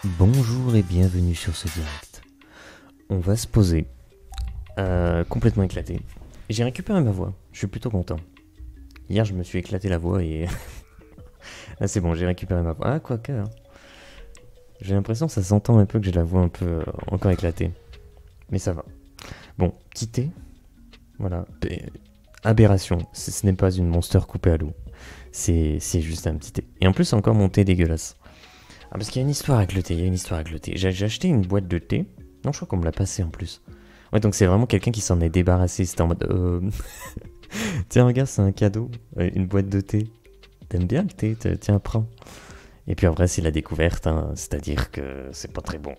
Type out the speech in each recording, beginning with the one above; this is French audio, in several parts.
Bonjour et bienvenue sur ce direct. On va se poser, complètement éclaté. J'ai récupéré ma voix, je suis plutôt content. Hier je me suis éclaté la voix et... Là c'est bon, j'ai récupéré ma voix. Ah quoique, hein. J'ai l'impression que ça s'entend un peu que j'ai la voix un peu encore éclatée. Mais ça va. Bon, petit thé. Voilà. Aberration, ce n'est pas une monster coupée à l'eau. C'est juste un petit thé. Et en plus c'est encore mon thé dégueulasse. Ah, parce qu'il y a une histoire avec le thé, il y a une histoire avec le thé. J'ai acheté une boîte de thé. Non, je crois qu'on me l'a passé en plus. Ouais, donc c'est vraiment quelqu'un qui s'en est débarrassé. C'était en mode. Tiens, regarde, c'est un cadeau. Une boîte de thé. T'aimes bien le thé? Tiens, prends. Et puis en vrai, c'est la découverte, hein. C'est-à-dire que c'est pas très bon.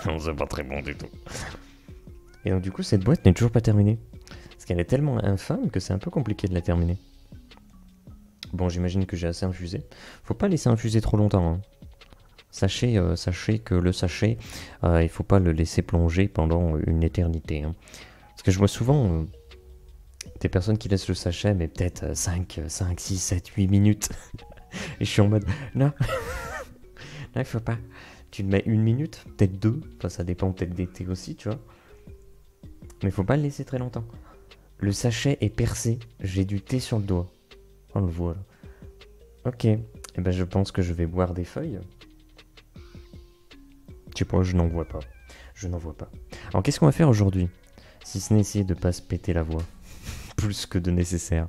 Non, c'est pas très bon du tout. Et donc, du coup, cette boîte n'est toujours pas terminée. Parce qu'elle est tellement infâme que c'est un peu compliqué de la terminer. Bon, j'imagine que j'ai assez infusé. Faut pas laisser infuser trop longtemps, hein. Sachez que le sachet, il faut pas le laisser plonger pendant une éternité, hein. Parce que je vois souvent des personnes qui laissent le sachet, mais peut-être 5, 6, 7, 8 minutes. Et je suis en mode, non, non, il faut pas. Tu le mets une minute, peut-être deux, enfin ça dépend peut-être des thés aussi, tu vois. Mais il faut pas le laisser très longtemps. Le sachet est percé, j'ai du thé sur le doigt. On le voit là. Ok, et ben je pense que je vais boire des feuilles. Je sais pas, je n'en vois pas. Je n'en vois pas. Alors qu'est-ce qu'on va faire aujourd'hui? Si ce n'est essayer de pas se péter la voix. Plus que de nécessaire.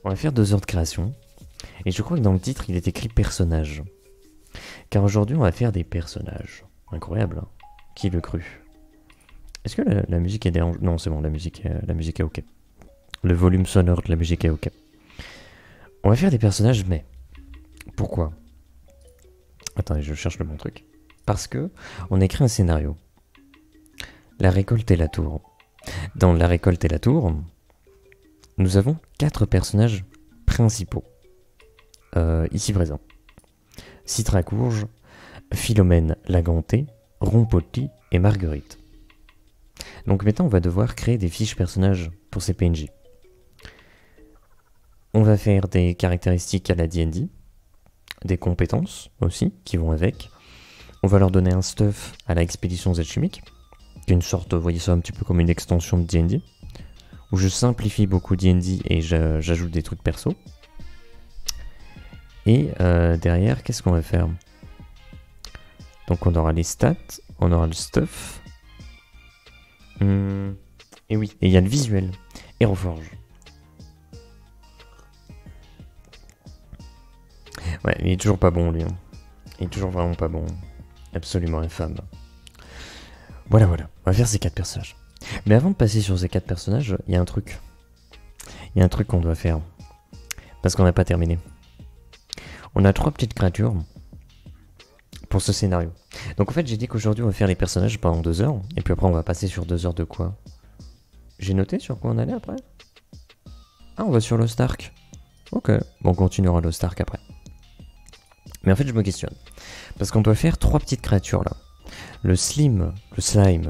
On va faire 2 heures de création. Et je crois que dans le titre, il est écrit personnage. Car aujourd'hui, on va faire des personnages. Incroyable, hein. Qui le cru? Est-ce que la musique est dérangeante? Non, c'est bon, la musique est ok. Le volume sonore de la musique est ok. On va faire des personnages, mais... Pourquoi? Attendez, je cherche le bon truc. Parce que on écrit un scénario. La récolte et la tour. Dans La récolte et la tour, nous avons 4 personnages principaux. Ici présents. Citracourge, Philomène Lagantée, Rompotti et Marguerite. Donc maintenant, on va devoir créer des fiches personnages pour ces PNJ. On va faire des caractéristiques à la D&D, des compétences aussi qui vont avec. On va leur donner un stuff à la expédition alchimique, qui est une sorte, vous voyez ça un petit peu comme une extension de D&D, où je simplifie beaucoup D&D et j'ajoute des trucs perso. Et derrière, qu'est-ce qu'on va faire? Donc on aura les stats, on aura le stuff. Et oui, et il y a le visuel. Et Reforge. Ouais, il est toujours pas bon lui, hein. Il est toujours vraiment pas bon. Absolument infâme. Voilà, on va faire ces 4 personnages. Mais avant de passer sur ces 4 personnages, il y a un truc. Il y a un truc qu'on doit faire. Parce qu'on n'a pas terminé. On a 3 petites créatures pour ce scénario. Donc en fait, j'ai dit qu'aujourd'hui, on va faire les personnages pendant 2 heures. Et puis après, on va passer sur 2 heures de quoi? J'ai noté sur quoi on allait après? Ah, on va sur Lost Ark. Ok, bon, on continuera Lost Ark après. Mais en fait, je me questionne. Parce qu'on doit faire 3 petites créatures là. Le slime,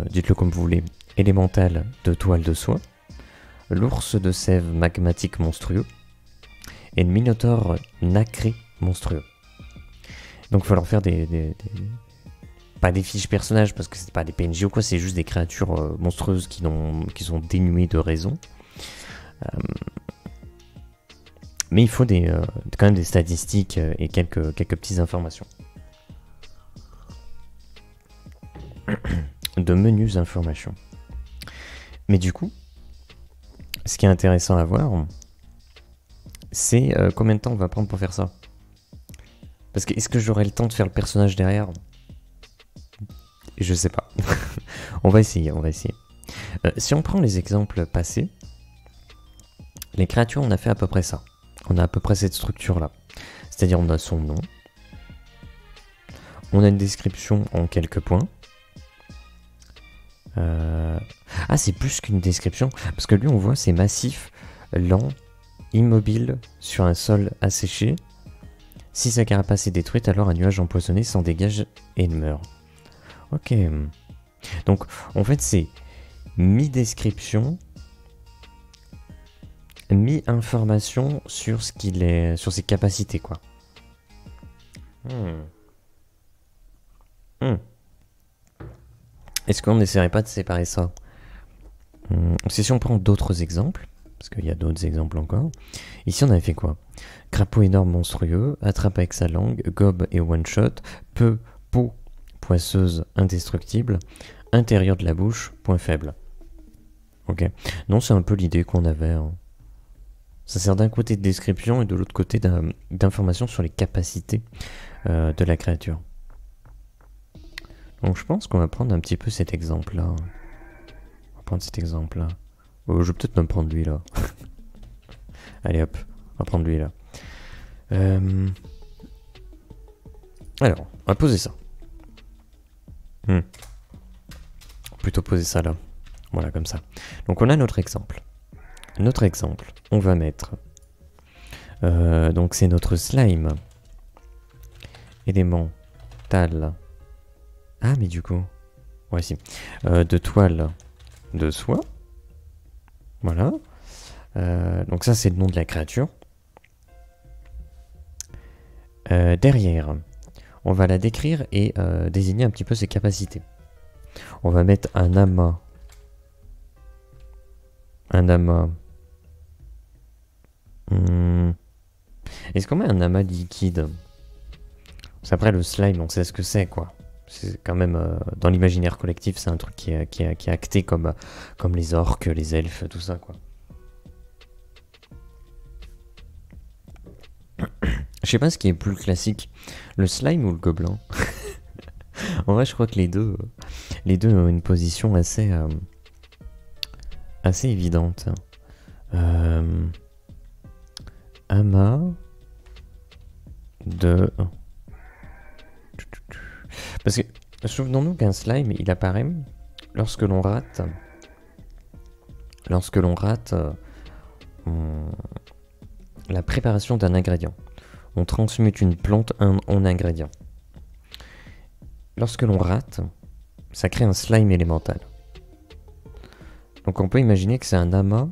dites-le comme vous voulez, élémental de toile de soie. L'ours de sève magmatique monstrueux. Et le minotaure nacré monstrueux. Donc il va falloir faire pas des fiches personnages parce que c'est pas des PNJ ou quoi, c'est juste des créatures monstrueuses qui sont dénuées de raison. Mais il faut quand même des statistiques et quelques petites informations. De menus informations. Mais du coup, ce qui est intéressant à voir, c'est combien de temps on va prendre pour faire ça. Parce que est-ce que j'aurai le temps de faire le personnage derrière? Je sais pas. On va essayer. Si on prend les exemples passés, les créatures, on a fait à peu près ça. On a à peu près cette structure-là. C'est-à-dire on a son nom. On a une description en quelques points. Ah, c'est plus qu'une description. Parce que lui, on voit, c'est massif, lent, immobile, sur un sol asséché. Si sa carapace est détruite, alors un nuage empoisonné s'en dégage et il meurt. Ok. Donc, en fait, c'est mi-description, mi-information sur ce qu'il est, sur ses capacités, quoi. Est-ce qu'on n'essaierait pas de séparer ça? Si on prend d'autres exemples, parce qu'il y a d'autres exemples encore. Ici, on avait fait quoi? Crapaud énorme monstrueux, attrape avec sa langue, gobe et one-shot, peau poisseuse indestructible, intérieur de la bouche, point faible. Ok. Non, c'est un peu l'idée qu'on avait. Hein. Ça sert d'un côté de description et de l'autre côté d'information sur les capacités de la créature. Donc je pense qu'on va prendre un petit peu cet exemple-là. On va prendre cet exemple-là. Oh, je vais peut-être même prendre lui là. Allez hop, on va prendre lui là. Alors, on va poser ça. Plutôt poser ça là. Voilà, comme ça. Donc on a notre exemple. Notre exemple, on va mettre... donc c'est notre slime. Élément tal. Ah mais du coup... Ouais si. De toile de soie. Voilà. Donc ça c'est le nom de la créature. Derrière, on va la décrire et désigner un petit peu ses capacités. On va mettre un amas. Un amas. Est-ce qu'on met un amas liquide? Après le slime, on sait ce que c'est quoi. C'est quand même dans l'imaginaire collectif, c'est un truc qui est acté comme les orques, les elfes, tout ça quoi. Je sais pas ce qui est plus classique, le slime ou le gobelin. En vrai, je crois que les deux ont une position assez évidente. Amas de... Parce que, souvenons-nous qu'un slime, il apparaît lorsque l'on rate... la préparation d'un ingrédient. On transmute une plante en ingrédient. Lorsque l'on rate, ça crée un slime élémental. Donc on peut imaginer que c'est un amas.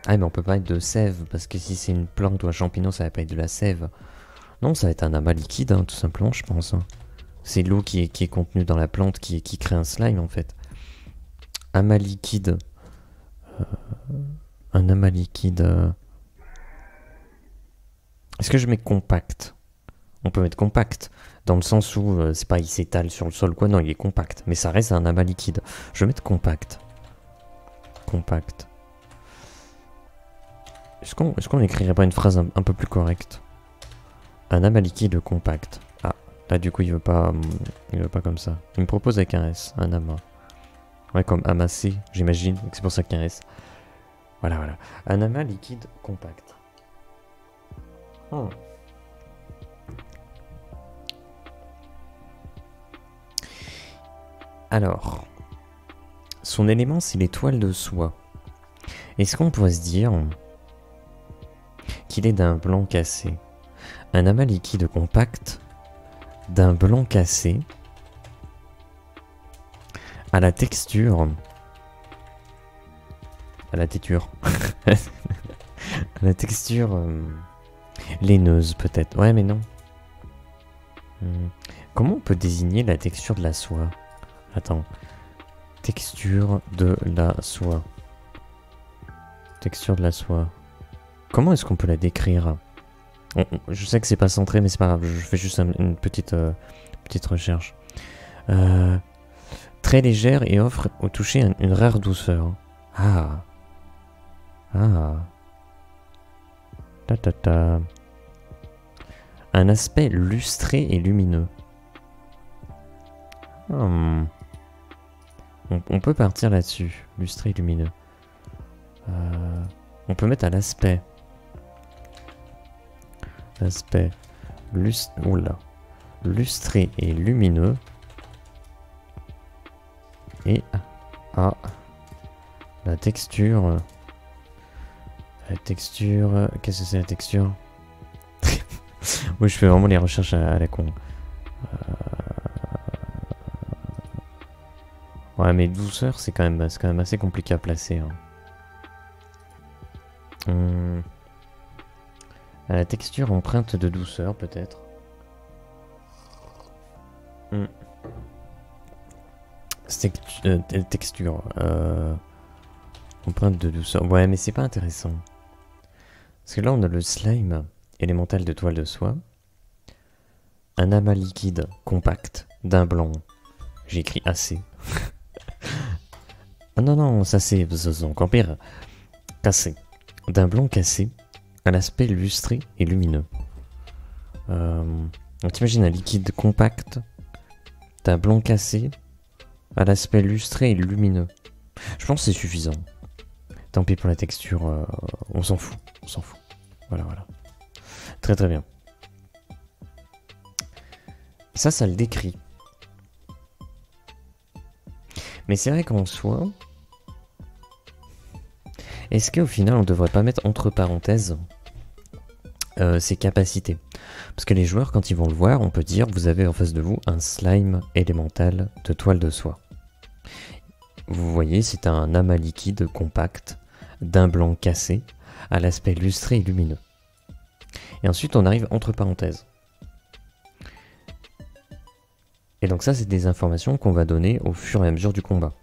Ah mais on peut pas être de sève, parce que si c'est une plante ou un champignon, ça va pas être de la sève. Non, ça va être un amas liquide, hein, tout simplement, je pense. Hein. C'est l'eau qui est contenue dans la plante qui crée un slime, en fait. Amas liquide. Un amas liquide... Est-ce que je mets compact? On peut mettre compact, dans le sens où c'est pas il s'étale sur le sol quoi, non il est compact, mais ça reste un amas liquide. Je vais mettre compact. Compact. Est-ce qu'on écrirait pas une phrase un peu plus correcte? Un amas liquide compact. Ah, là du coup il veut pas comme ça. Il me propose avec un S, un amas. Ouais, comme amasser, j'imagine, c'est pour ça qu'il y a un S. Voilà. Un amas liquide compact. Alors, son élément c'est les toiles de soie. Est-ce qu'on pourrait se dire qu'il est d'un blanc cassé? Un amas liquide compact d'un blanc cassé à la texture... À la téture. À la texture... laineuse peut-être. Ouais mais non. Comment on peut désigner la texture de la soie? Attends. Texture de la soie. Texture de la soie. Comment est-ce qu'on peut la décrire? Je sais que c'est pas centré mais c'est pas grave. Je fais juste une petite recherche. Très légère et offre au toucher une rare douceur. Ah. Un aspect lustré et lumineux. On peut partir là-dessus. Lustré et lumineux. On peut mettre à l'aspect. L'aspect lustré et lumineux. Et à la texture. Qu'est-ce que c'est la texture? Oui, je fais vraiment les recherches à la con. Ouais, mais douceur, c'est quand même assez compliqué à placer. Hein. À la texture empreinte de douceur, peut-être. Texture. Empreinte de douceur. Ouais, mais c'est pas intéressant. Parce que là, on a le slime élémental de toile de soie. Un amas liquide compact d'un blanc. J'ai écrit assez. Ah non, non, ça c'est encore pire. Cassé. D'un blanc cassé à l'aspect lustré et lumineux. On t'imagine un liquide compact d'un blanc cassé à l'aspect lustré et lumineux. Je pense que c'est suffisant. Tant pis pour la texture, on s'en fout. On s'en fout. Voilà, voilà. Très très bien. Ça le décrit. Mais c'est vrai qu'en soi, est-ce qu'au final on devrait pas mettre entre parenthèses ses capacités? Parce que les joueurs, quand ils vont le voir, on peut dire vous avez en face de vous un slime élémental de toile de soie. Vous voyez, c'est un amas liquide compact d'un blanc cassé à l'aspect lustré et lumineux. Et ensuite on arrive entre parenthèses. Et donc ça, c'est des informations qu'on va donner au fur et à mesure du combat.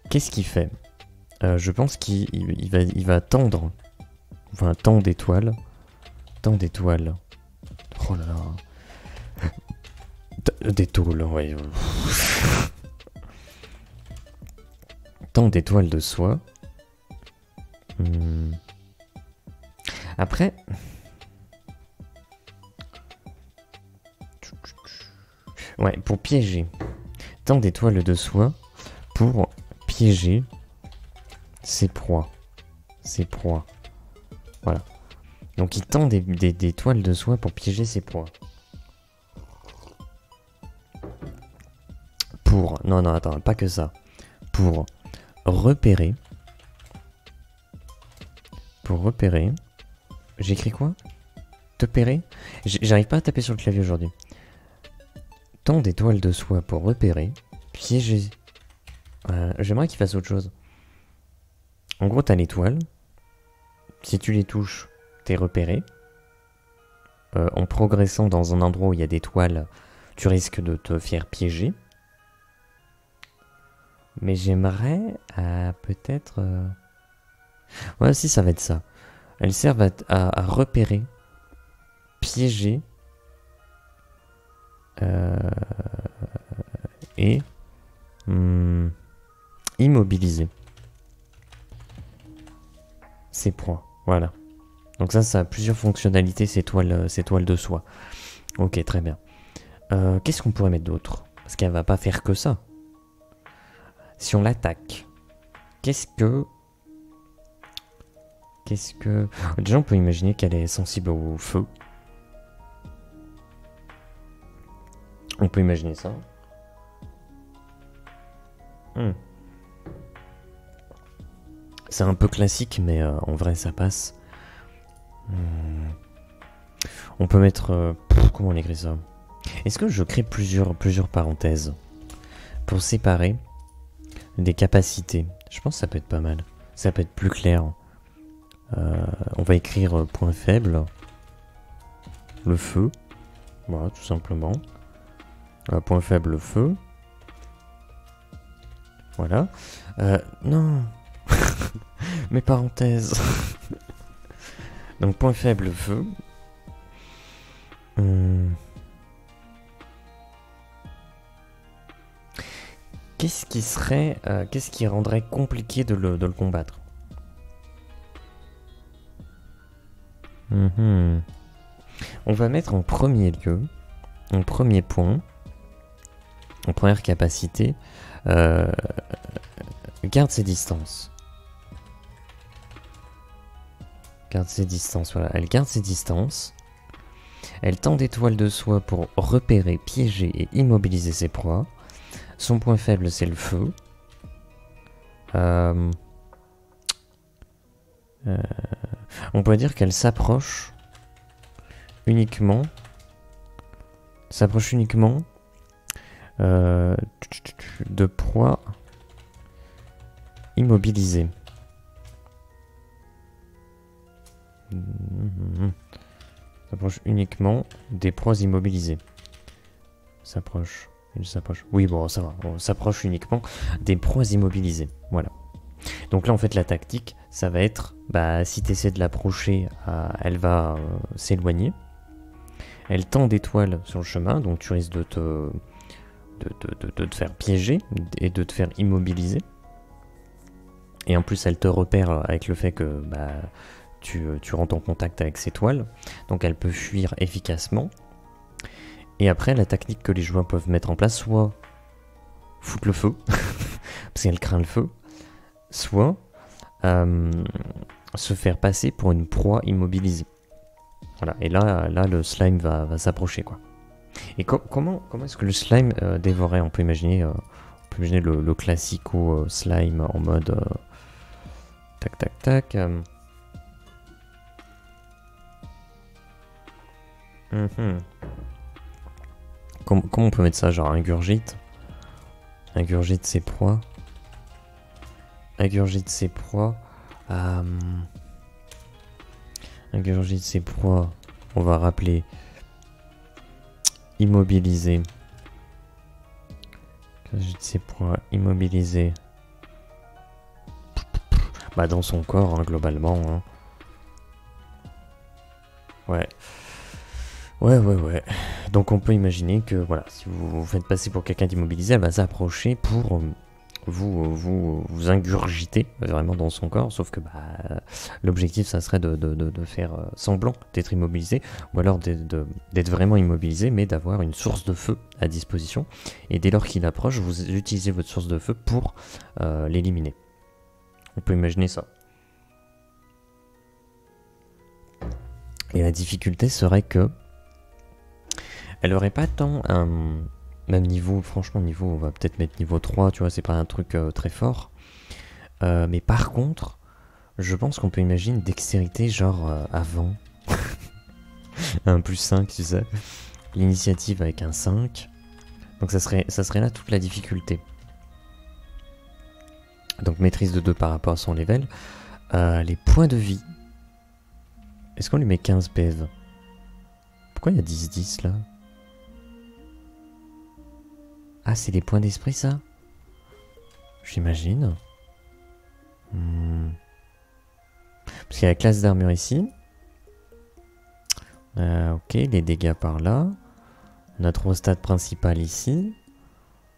Qu'est-ce qu'il fait? Je pense qu'il va tendre. Enfin, tend d'étoiles. Tend d'étoiles. Oh là là. Des tôles, ouais. Tant d'étoiles de soie. Après... Ouais, pour piéger. Tant d'étoiles de soie pour piéger ses proies. Ses proies. Voilà. Donc il tend des toiles de soie pour piéger ses proies. Pour... Non, non, attends, pas que ça. Pour repérer. Pour repérer. J'écris quoi? Te pérer? J'arrive pas à taper sur le clavier aujourd'hui. Tant d'étoiles de soie pour repérer, piéger. J'aimerais qu'il fasse autre chose. En gros, t'as l'étoile. Si tu les touches, t'es repéré. En progressant dans un endroit où il y a des toiles, tu risques de te faire piéger. Mais j'aimerais peut-être... Ouais, si, ça va être ça. Elles servent à repérer, piéger... et immobiliser ses proies. Voilà. Donc ça a plusieurs fonctionnalités, ces toiles de soie. Ok, très bien. Qu'est-ce qu'on pourrait mettre d'autre? Parce qu'elle va pas faire que ça. Si on l'attaque, qu'est-ce que... Déjà, on peut imaginer qu'elle est sensible au feu. On peut imaginer ça. C'est un peu classique, mais en vrai, ça passe. On peut mettre... comment on écrit ça? Est-ce que je crée plusieurs parenthèses pour séparer des capacités? Je pense que ça peut être pas mal. Ça peut être plus clair. On va écrire point faible. Le feu. Voilà, tout simplement. Point faible, feu. Voilà. Non. Mes parenthèses. Donc, point faible, feu. Qu'est-ce qui rendrait compliqué de le combattre? On va mettre en premier lieu, en premier point, en première capacité, garde ses distances. Garde ses distances, voilà. Elle garde ses distances. Elle tend des toiles de soie pour repérer, piéger et immobiliser ses proies. Son point faible, c'est le feu. On peut dire qu'elle s'approche uniquement. De proies immobilisées. S'approche uniquement des proies immobilisées. S'approche Il s'approche. Oui, bon, ça va. On s'approche uniquement des proies immobilisées. Voilà. Donc là, en fait, la tactique, ça va être, bah, si tu essaies de l'approcher, elle va s'éloigner. Elle tend des toiles sur le chemin, donc tu risques de te faire piéger et de te faire immobiliser. Et en plus, elle te repère avec le fait que bah, tu rentres en contact avec ces toiles. Donc elle peut fuir efficacement. Et après, la technique que les joueurs peuvent mettre en place, soit foutre le feu, parce qu'elle craint le feu, soit se faire passer pour une proie immobilisée. Voilà, et là le slime va s'approcher, quoi. Et comment est-ce que le slime dévorait? On peut imaginer le classico slime en mode tac tac tac. Comment on peut mettre ça? Genre ingurgite ses proies. Ingurgite ses proies. Ingurgite ses proies. On va rappeler. Immobiliser. Ingurgite ses proies. Immobiliser. Bah dans son corps, hein, globalement. Hein. Ouais. Ouais. Donc on peut imaginer que voilà, si vous vous faites passer pour quelqu'un d'immobilisé, elle va s'approcher pour vous ingurgiter vraiment dans son corps. Sauf que bah, l'objectif, ça serait de faire semblant d'être immobilisé, ou alors d'être vraiment immobilisé, mais d'avoir une source de feu à disposition. Et dès lors qu'il approche, vous utilisez votre source de feu pour l'éliminer. On peut imaginer ça. Et la difficulté serait que elle aurait pas tant un même niveau, franchement niveau, on va peut-être mettre niveau 3, tu vois, c'est pas un truc très fort. Mais par contre, je pense qu'on peut imaginer une dextérité genre avant. Un plus 5, tu sais. L'initiative avec un 5. Donc ça serait là toute la difficulté. Donc maîtrise de 2 par rapport à son level. Les points de vie. Est-ce qu'on lui met 15 PV? Pourquoi il y a 10-10 là? Ah, c'est les points d'esprit, ça? J'imagine. Parce qu'il y a la classe d'armure ici. Ok, les dégâts par là. Notre stade principal ici.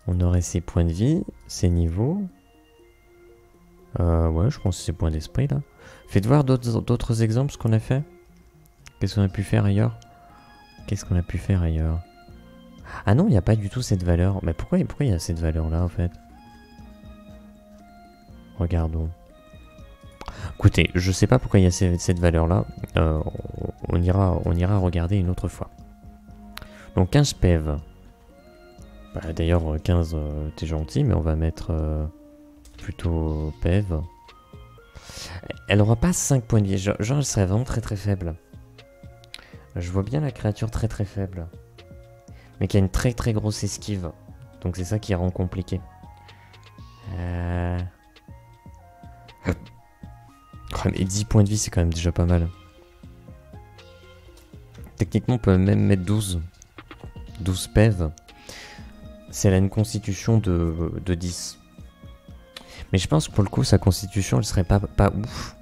On aurait ses points de vie, ses niveaux. Ouais, je pense que c'est points d'esprit, là. Faites voir d'autres exemples, ce qu'on a fait. Qu'est-ce qu'on a pu faire ailleurs? Ah non, il n'y a pas du tout cette valeur. Mais pourquoi il y a cette valeur-là, en fait? Regardons. Écoutez, je sais pas pourquoi il y a cette valeur-là. On ira regarder une autre fois. Donc 15 PEV. Bah, d'ailleurs, 15, t'es gentil, mais on va mettre plutôt PEV. Elle aura pas 5 points de vie. Genre, elle serait vraiment très très faible. Je vois bien la créature très très faible. Mais qui a une très très grosse esquive. Donc c'est ça qui rend compliqué. Oh, mais 10 points de vie, c'est quand même déjà pas mal. Techniquement, on peut même mettre 12. 12 PEV. Si elle a une constitution de 10. Mais je pense que pour le coup, sa constitution, elle serait pas ouf.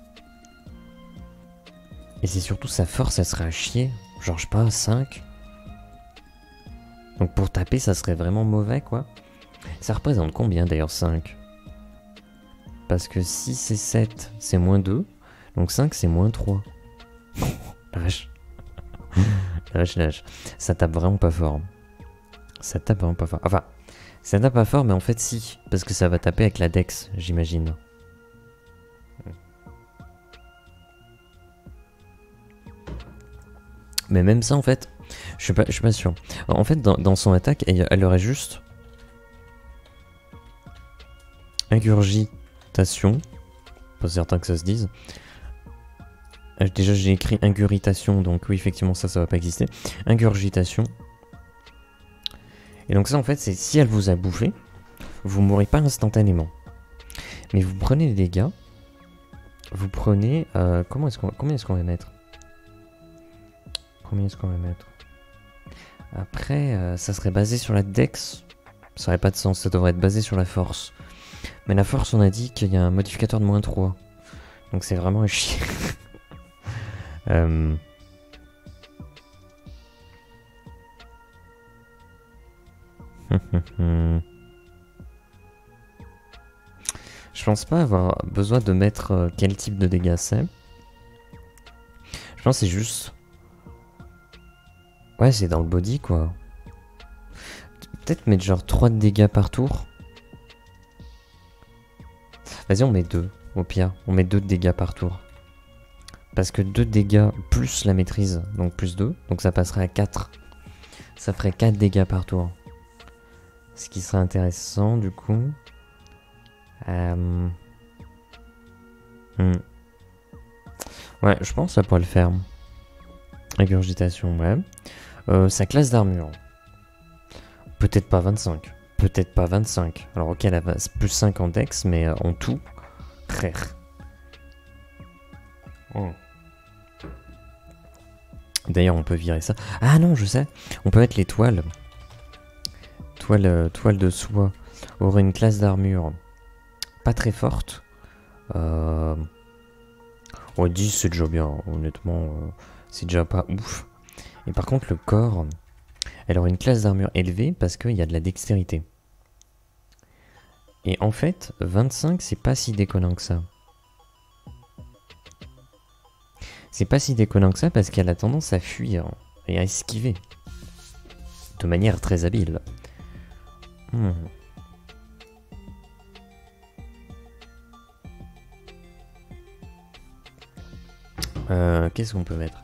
Et c'est surtout sa force, elle serait à chier. Genre, je sais pas, 5. Donc pour taper, ça serait vraiment mauvais, quoi. Ça représente combien, d'ailleurs, 5? Parce que 6 et 7, c'est moins 2. Donc 5, c'est moins 3. Lâche. Lâche. Ça tape vraiment pas fort. Ça tape vraiment pas fort. Enfin, ça tape pas fort, mais en fait, si. Parce que ça va taper avec la Dex, j'imagine. Mais même ça, en fait, je suis pas sûr. En fait, dans son attaque, elle aurait juste ingurgitation. Pas certain que ça se dise. Déjà, j'ai écrit ingurgitation, donc oui, effectivement, ça va pas exister. Ingurgitation. Et donc ça, en fait, c'est si elle vous a bouffé, vous mourrez pas instantanément. Mais vous prenez les dégâts. Vous prenez... combien est-ce qu'on va mettre? Après, ça serait basé sur la Dex. Ça aurait pas de sens, ça devrait être basé sur la force. Mais la force, on a dit qu'il y a un modificateur de -3. Donc c'est vraiment un chier. Je pense pas avoir besoin de mettre quel type de dégâts c'est. Je pense que c'est juste... Ouais, c'est dans le body, quoi. Peut-être mettre genre 3 de dégâts par tour. Vas-y, on met 2, au pire. On met 2 de dégâts par tour. Parce que 2 dégâts plus la maîtrise, donc plus 2. Donc ça passerait à 4. Ça ferait 4 dégâts par tour. Ce qui serait intéressant, du coup. Ouais, je pense que ça pourrait le faire. Régurgitation, ouais. Sa classe d'armure. Peut-être pas 25. Peut-être pas 25. Alors ok, elle a plus 5 en dex, mais en tout, frère. Oh. D'ailleurs, on peut virer ça. Ah non, je sais. On peut mettre les toiles. Toile de soie. Aurait une classe d'armure pas très forte. Ouais, 10 c'est déjà bien. Honnêtement, c'est déjà pas ouf. Et par contre, le corps, elle aurait une classe d'armure élevée parce qu'il y a de la dextérité. Et en fait, 25, c'est pas si déconnant que ça. C'est pas si déconnant que ça parce qu'elle a tendance à fuir et à esquiver. De manière très habile. Qu'est-ce qu'on peut mettre?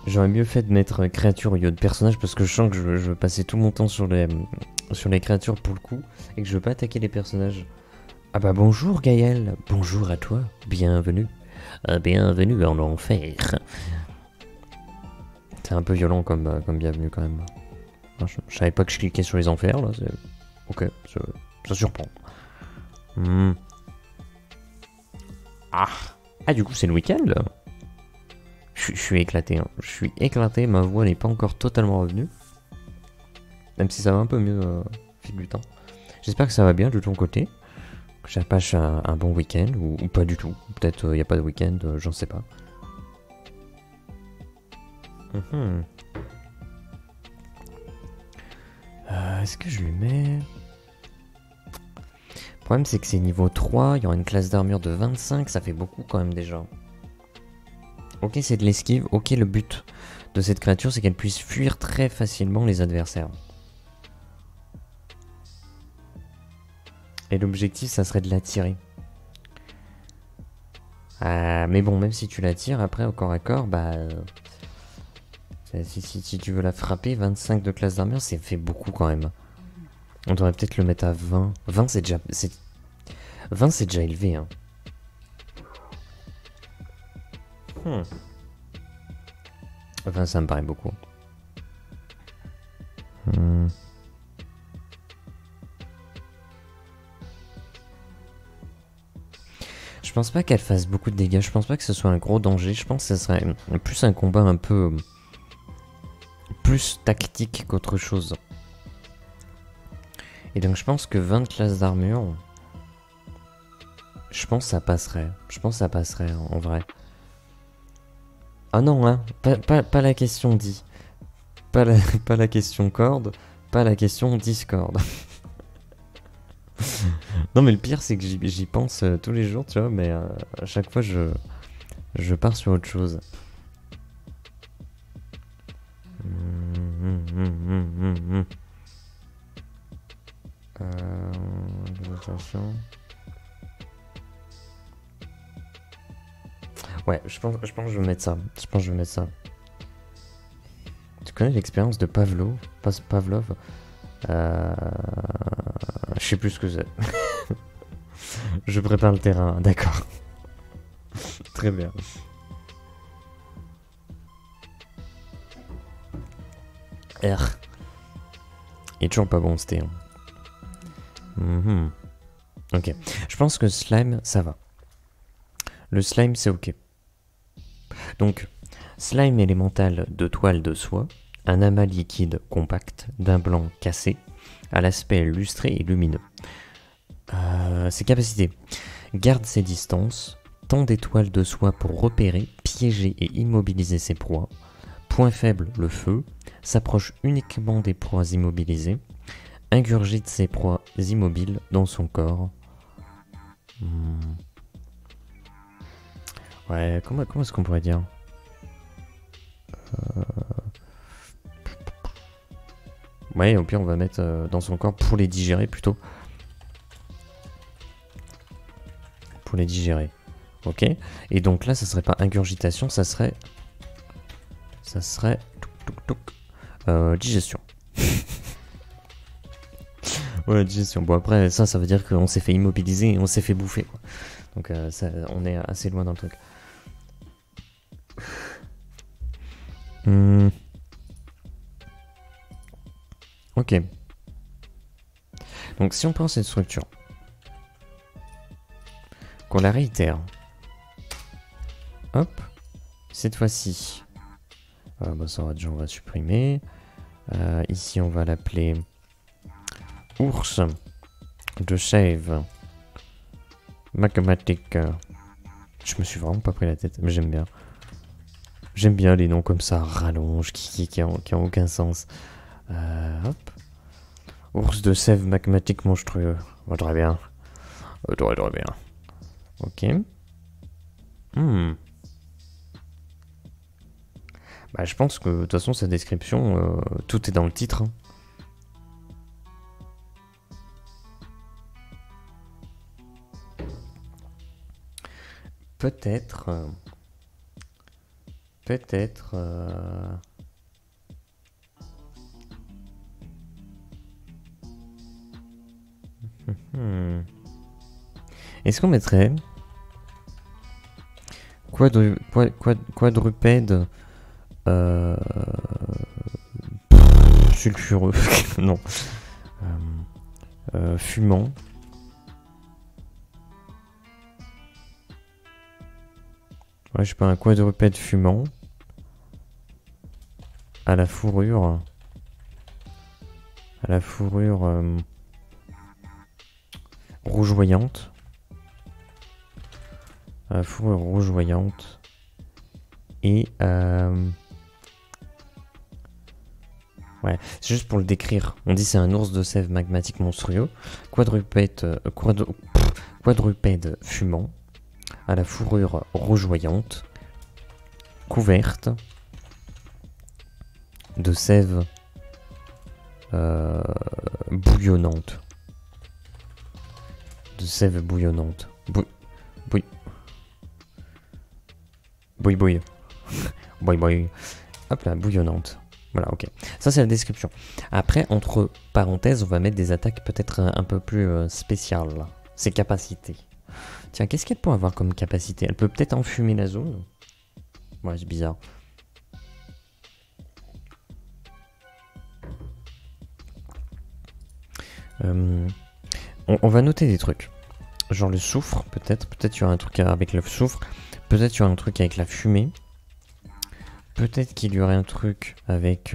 J'aurais mieux fait de mettre créature au lieu de personnage parce que je sens que je veux passer tout mon temps sur les créatures pour le coup et que je veux pas attaquer les personnages. Ah bah bonjour Gaël, bonjour à toi, bienvenue. Bienvenue en enfer. C'est un peu violent comme bienvenue quand même. Je savais pas que je cliquais sur les enfers là, c'est... Ok, ça surprend. Ah, du coup c'est le week-end là. Je suis éclaté, hein. Je suis éclaté, ma voix n'est pas encore totalement revenue. Même si ça va un peu mieux au fil du temps. J'espère que ça va bien de ton côté. Que ça passe un bon week-end ou pas du tout. Peut-être il n'y a pas de week-end, j'en sais pas. Est-ce que je lui mets... Le problème c'est que c'est niveau 3, il y aura une classe d'armure de 25, ça fait beaucoup quand même déjà. Ok, c'est de l'esquive, ok, le but de cette créature c'est qu'elle puisse fuir très facilement les adversaires. Et l'objectif ça serait de l'attirer. Mais bon, même si tu l'attires, après au corps à corps, bah... Si tu veux la frapper, 25 de classe d'armure, c'est fait beaucoup quand même. On devrait peut-être le mettre à 20. 20 c'est déjà... 20 c'est déjà élevé, hein. 20 ça me paraît beaucoup. Je pense pas qu'elle fasse beaucoup de dégâts, je pense pas que ce soit un gros danger, je pense que ce serait plus un combat un peu... plus tactique qu'autre chose. Et donc je pense que 20 classes d'armure... Je pense que ça passerait. Je pense que ça passerait en vrai. Ah non, hein, pas la question dit. Pas la question corde, pas la question Discord. Non mais le pire c'est que j'y pense tous les jours, tu vois, mais à chaque fois je pars sur autre chose. Ouais, je pense que je vais mettre ça. Je pense que je vais mettre ça. Tu connais l'expérience de Pavlov? Je sais plus ce que c'est. Je prépare le terrain, d'accord. Très bien. R. Il est toujours pas bon, c'était. Ok. Je pense que slime, ça va. Le slime, c'est ok. Donc, slime élémental de toile de soie, un amas liquide compact d'un blanc cassé, à l'aspect lustré et lumineux. Ses capacités. Garde ses distances, tend des toiles de soie pour repérer, piéger et immobiliser ses proies. Point faible, le feu, s'approche uniquement des proies immobilisées, ingurgite ses proies immobiles dans son corps. Ouais, comment est-ce qu'on pourrait dire Ouais, au pire on va mettre dans son corps pour les digérer plutôt. Pour les digérer. Ok. Et donc là, ça serait pas ingurgitation, ça serait... digestion. Ouais, digestion. Bon après, ça veut dire qu'on s'est fait immobiliser et on s'est fait bouffer, quoi. Donc ça, on est assez loin dans le truc. Ok. Donc si on prend cette structure, qu'on la réitère, hop, cette fois-ci, bah ça va déjà, on va supprimer. Ici on va l'appeler ours de sève magmatique. Je me suis vraiment pas pris la tête, mais j'aime bien. J'aime bien les noms comme ça, rallonge, qui ont aucun sens. Hop. Ours de sève magmatique monstrueux. Oh, très bien. Très bien. Ok. Bah, je pense que de toute façon, sa description, tout est dans le titre. Hein. Peut-être. Est-ce qu'on mettrait quadrupède sulfureux non fumant ouais je sais pas un quadrupède fumant à la fourrure rougeoyante. Fourrure rougeoyante. Et ouais, c'est juste pour le décrire. On dit c'est un ours de sève magmatique monstrueux. Quadrupède fumant. À la fourrure rougeoyante. Couverte. De sève bouillonnante. De sève bouillonnante. Bouille. Bouille. Hop là, bouillonnante. Voilà, ok. Ça, c'est la description. Après, entre parenthèses, on va mettre des attaques peut-être un peu plus spéciales. Ses capacités. Tiens, qu'est-ce qu'elle peut avoir comme capacité? Elle peut peut-être enfumer la zone. Ouais, c'est bizarre. On va noter des trucs. Genre le soufre, peut-être. Peut-être il y aura un truc avec le soufre. Peut-être il y aura un truc avec la fumée. Peut-être qu'il y aurait un truc avec...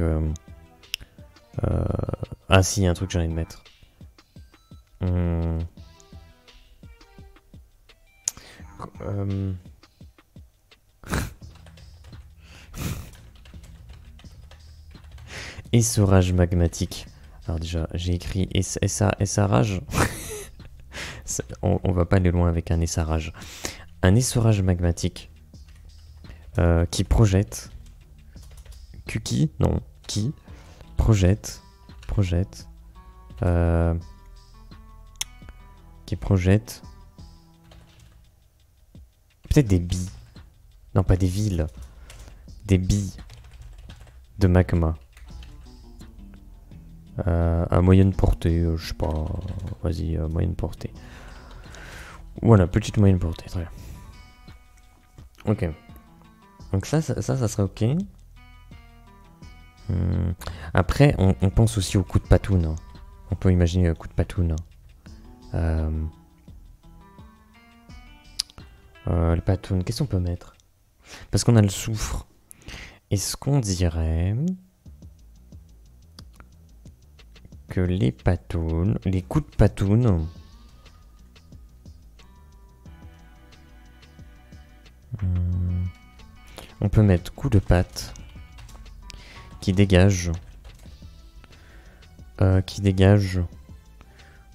Ah si, un truc que j'ai envie de mettre. Essorage magmatique. Alors déjà, j'ai écrit essarage. On va pas aller loin avec un essarage. Un essorage magmatique qui projette... Qui projette peut-être des billes, non pas des villes, des billes de magma à moyenne portée, je sais pas, vas-y, moyenne portée, voilà, petite moyenne portée, très bien. Ok, donc ça serait ok. Après, on pense aussi au coup de patoune. Hein. On peut imaginer un coup de patoune. Le patoune, qu'est-ce qu'on peut mettre? Parce qu'on a le soufre. Est-ce qu'on dirait que les patounes, les coups de patoune, on peut mettre coup de patte qui dégage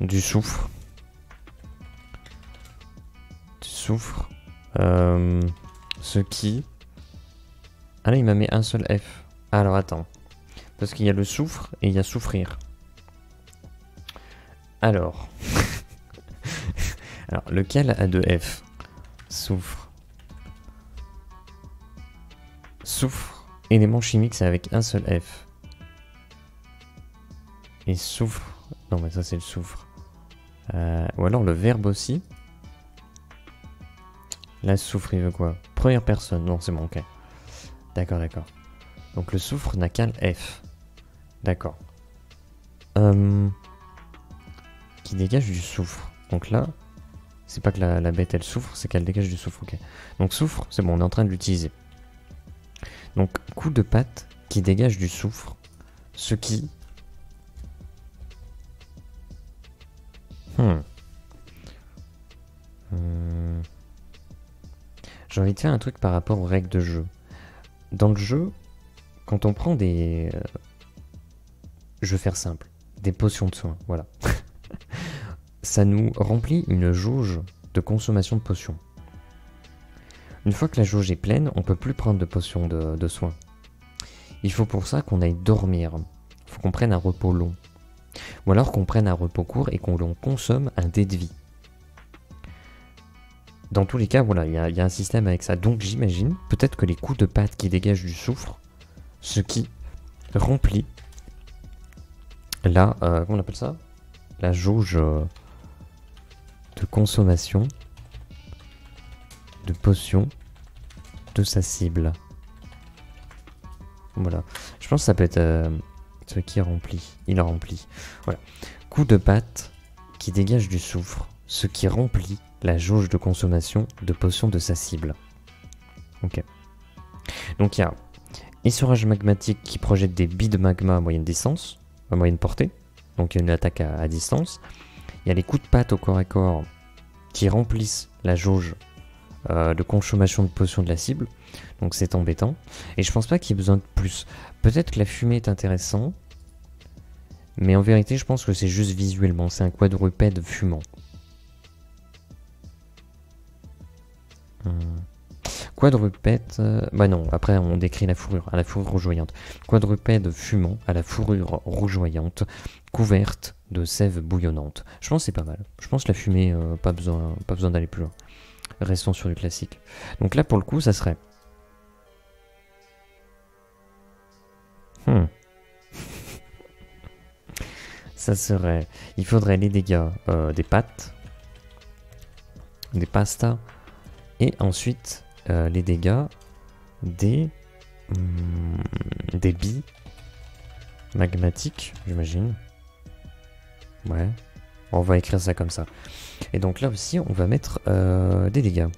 du soufre. Ce qui... Ah là, il m'a mis un seul F. Alors attends. Parce qu'il y a le soufre et il y a souffrir. Alors. Alors, lequel a deux F? Soufre. Soufre. Élément chimique, c'est avec un seul F. Et soufre. Non, mais ça, c'est le soufre. Ou alors le verbe aussi. Là, soufre, il veut quoi? Première personne. Non, c'est bon, ok. D'accord, d'accord. Donc le soufre n'a qu'un F. D'accord. Qui dégage du soufre. Donc là, c'est pas que la bête elle souffre, c'est qu'elle dégage du soufre, ok. Donc soufre, c'est bon, on est en train de l'utiliser. Donc coup de patte qui dégage du soufre, ce qui... J'ai envie de faire un truc par rapport aux règles de jeu. Dans le jeu, quand on prend des... je vais faire simple. Des potions de soin, voilà. Ça nous remplit une jauge de consommation de potions. Une fois que la jauge est pleine, on peut plus prendre de potions de soins. Il faut pour ça qu'on aille dormir. Il faut qu'on prenne un repos long. Ou alors qu'on prenne un repos court et qu'on consomme un dé de vie. Dans tous les cas, voilà, il y a un système avec ça. Donc j'imagine peut-être que les coups de patte qui dégagent du soufre, ce qui remplit la... comment on appelle ça? La jauge de consommation de potions de sa cible. Voilà. Je pense que ça peut être ce qui remplit. Il remplit. Voilà. Coup de patte qui dégage du soufre, ce qui remplit la jauge de consommation de potions de sa cible. Ok. Donc il y a essorage magmatique qui projette des billes de magma à moyenne distance, à moyenne portée. Donc il y a une attaque à distance. Il y a les coups de patte au corps à corps qui remplissent la jauge de consommation de potions de la cible. Donc c'est embêtant. Et je pense pas qu'il y ait besoin de plus. Peut-être que la fumée est intéressant. Mais en vérité, je pense que c'est juste visuellement. C'est un quadrupède fumant. Quadrupède... bah non, après on décrit la fourrure, à la fourrure rougeoyante. Quadrupède fumant à la fourrure rougeoyante, couverte de sève bouillonnante. Je pense que c'est pas mal. Je pense que la fumée, pas besoin d'aller plus loin. Restons sur du classique. Donc là, pour le coup, ça serait... Ça serait... Il faudrait les dégâts des pâtes, des pastas, et ensuite les dégâts des billes magmatiques, j'imagine. Ouais. On va écrire ça comme ça. Et donc là aussi, on va mettre des dégâts.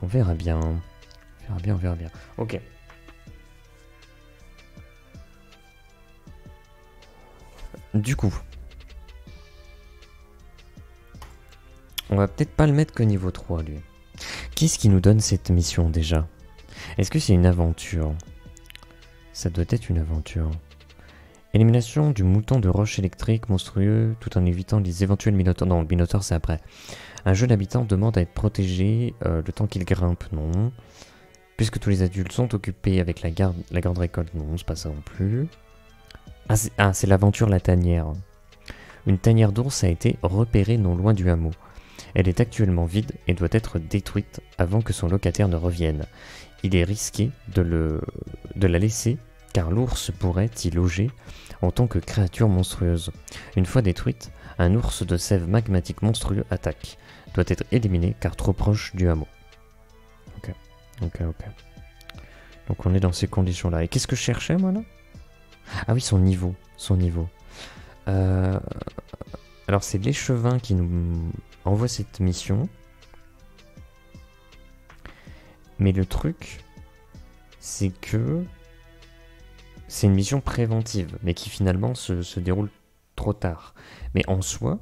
On verra bien. On verra bien. Ok. Du coup, on va peut-être pas le mettre que niveau 3, lui. Qu'est-ce qui nous donne cette mission déjà? Est-ce que c'est une aventure? Ça doit être une aventure. Élimination du mouton de roche électrique monstrueux tout en évitant les éventuels minotaures. Non, le minotaure c'est après. Un jeune habitant demande à être protégé le temps qu'il grimpe. Non. Puisque tous les adultes sont occupés avec la grande récolte. Non, c'est pas ça non plus. Ah, c'est l'aventure La Tanière. Une tanière d'ours a été repérée non loin du hameau. Elle est actuellement vide et doit être détruite avant que son locataire ne revienne. Il est risqué de la laisser car l'ours pourrait y loger en tant que créature monstrueuse. Une fois détruite, un ours de sève magmatique monstrueux attaque. Doit être éliminé car trop proche du hameau. Ok. Donc on est dans ces conditions-là. Et qu'est-ce que je cherchais moi là? Ah oui, son niveau. Alors c'est l'échevin qui nous envoie cette mission. Mais le truc, c'est que c'est une mission préventive, mais qui finalement se déroule trop tard. Mais en soi,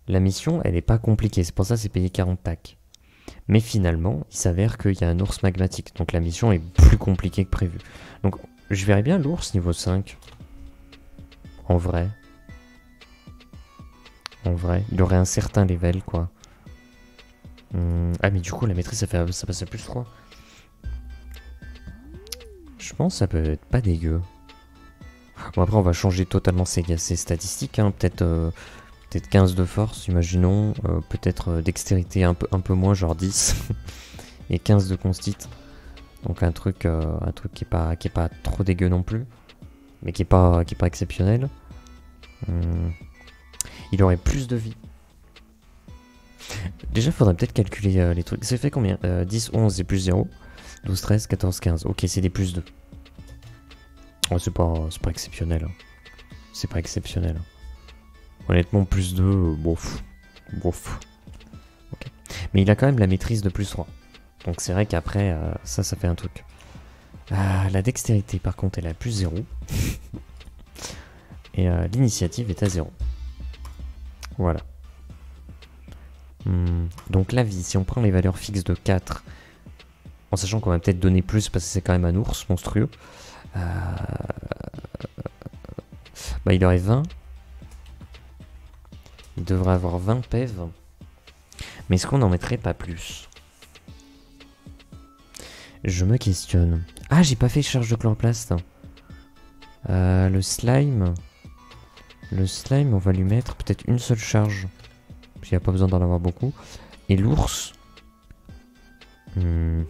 la mission, elle n'est pas compliquée, c'est pour ça que c'est payé 40 tacs. Mais finalement, il s'avère qu'il y a un ours magmatique, donc la mission est plus compliquée que prévu. Donc je verrais bien l'ours niveau 5. En vrai. En vrai, il aurait un certain level, quoi. Ah mais du coup, la maîtrise, ça passe à plus 3. Je pense que ça peut être pas dégueu. Bon après, on va changer totalement ses statistiques, hein. Peut-être 15 de force, imaginons. Peut-être dextérité un peu moins, genre 10. Et 15 de constit. Donc un truc qui est pas trop dégueu non plus. Mais qui est pas exceptionnel. Il aurait plus de vie. Déjà, faudrait peut-être calculer les trucs. C'est fait combien 10, 11 et plus 0. 12, 13, 14, 15. Ok, c'est des plus 2. Oh, c'est pas exceptionnel. Hein. C'est pas exceptionnel. Honnêtement, plus 2, bof. Bof. Okay. Mais il a quand même la maîtrise de plus 3. Donc c'est vrai qu'après, ça fait un truc. La dextérité, par contre, elle est à plus 0. Et l'initiative est à 0. Voilà. Donc la vie, si on prend les valeurs fixes de 4, en sachant qu'on va peut-être donner plus parce que c'est quand même un ours monstrueux, bah il aurait 20. Il devrait avoir 20 PEV. Mais est-ce qu'on n'en mettrait pas plus? Je me questionne. Ah, j'ai pas fait charge de chloroplaste. Le slime, on va lui mettre peut-être une seule charge. Parce qu'il n'y a pas besoin d'en avoir beaucoup. Et l'ours... Je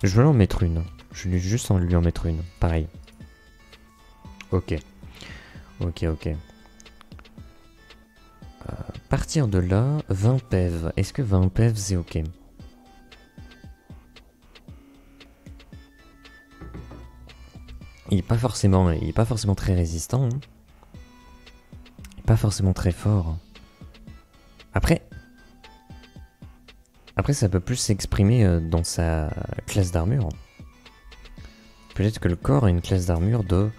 vais en mettre une. Je vais juste lui en mettre une. Pareil. Ok. Partir de là, 20 PEV. Est-ce que 20 PEV c'est ok? Il est pas forcément très résistant. Hein. Il est pas forcément très fort. Après, ça peut plus s'exprimer dans sa classe d'armure. Peut-être que le corps a une classe d'armure de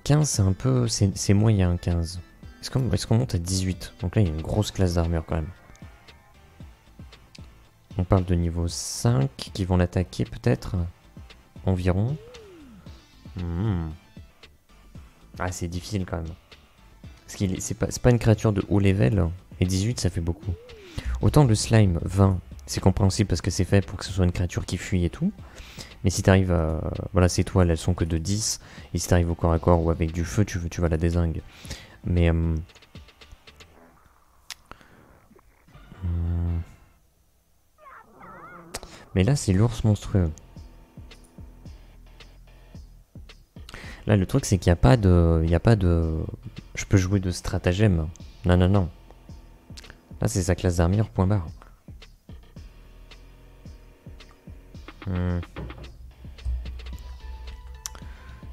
15, c'est un peu, c'est moyen 15. Est-ce qu'on monte à 18? Donc là, il y a une grosse classe d'armure quand même. On parle de niveau 5 qui vont l'attaquer peut-être environ. Ah, c'est difficile quand même. Parce que c'est pas une créature de haut level. Et 18, ça fait beaucoup. Autant le slime, 20, c'est compréhensible parce que c'est fait pour que ce soit une créature qui fuit et tout. Mais si t'arrives à... Voilà, ces toiles, elles sont que de 10. Et si t'arrives au corps à corps ou avec du feu, tu vas la dézingue. Mais... Mais là, c'est l'ours monstrueux. Là, le truc, c'est qu'il n'y a pas de... Je peux jouer de stratagème. Non. Là, c'est sa classe d'armure, point barre.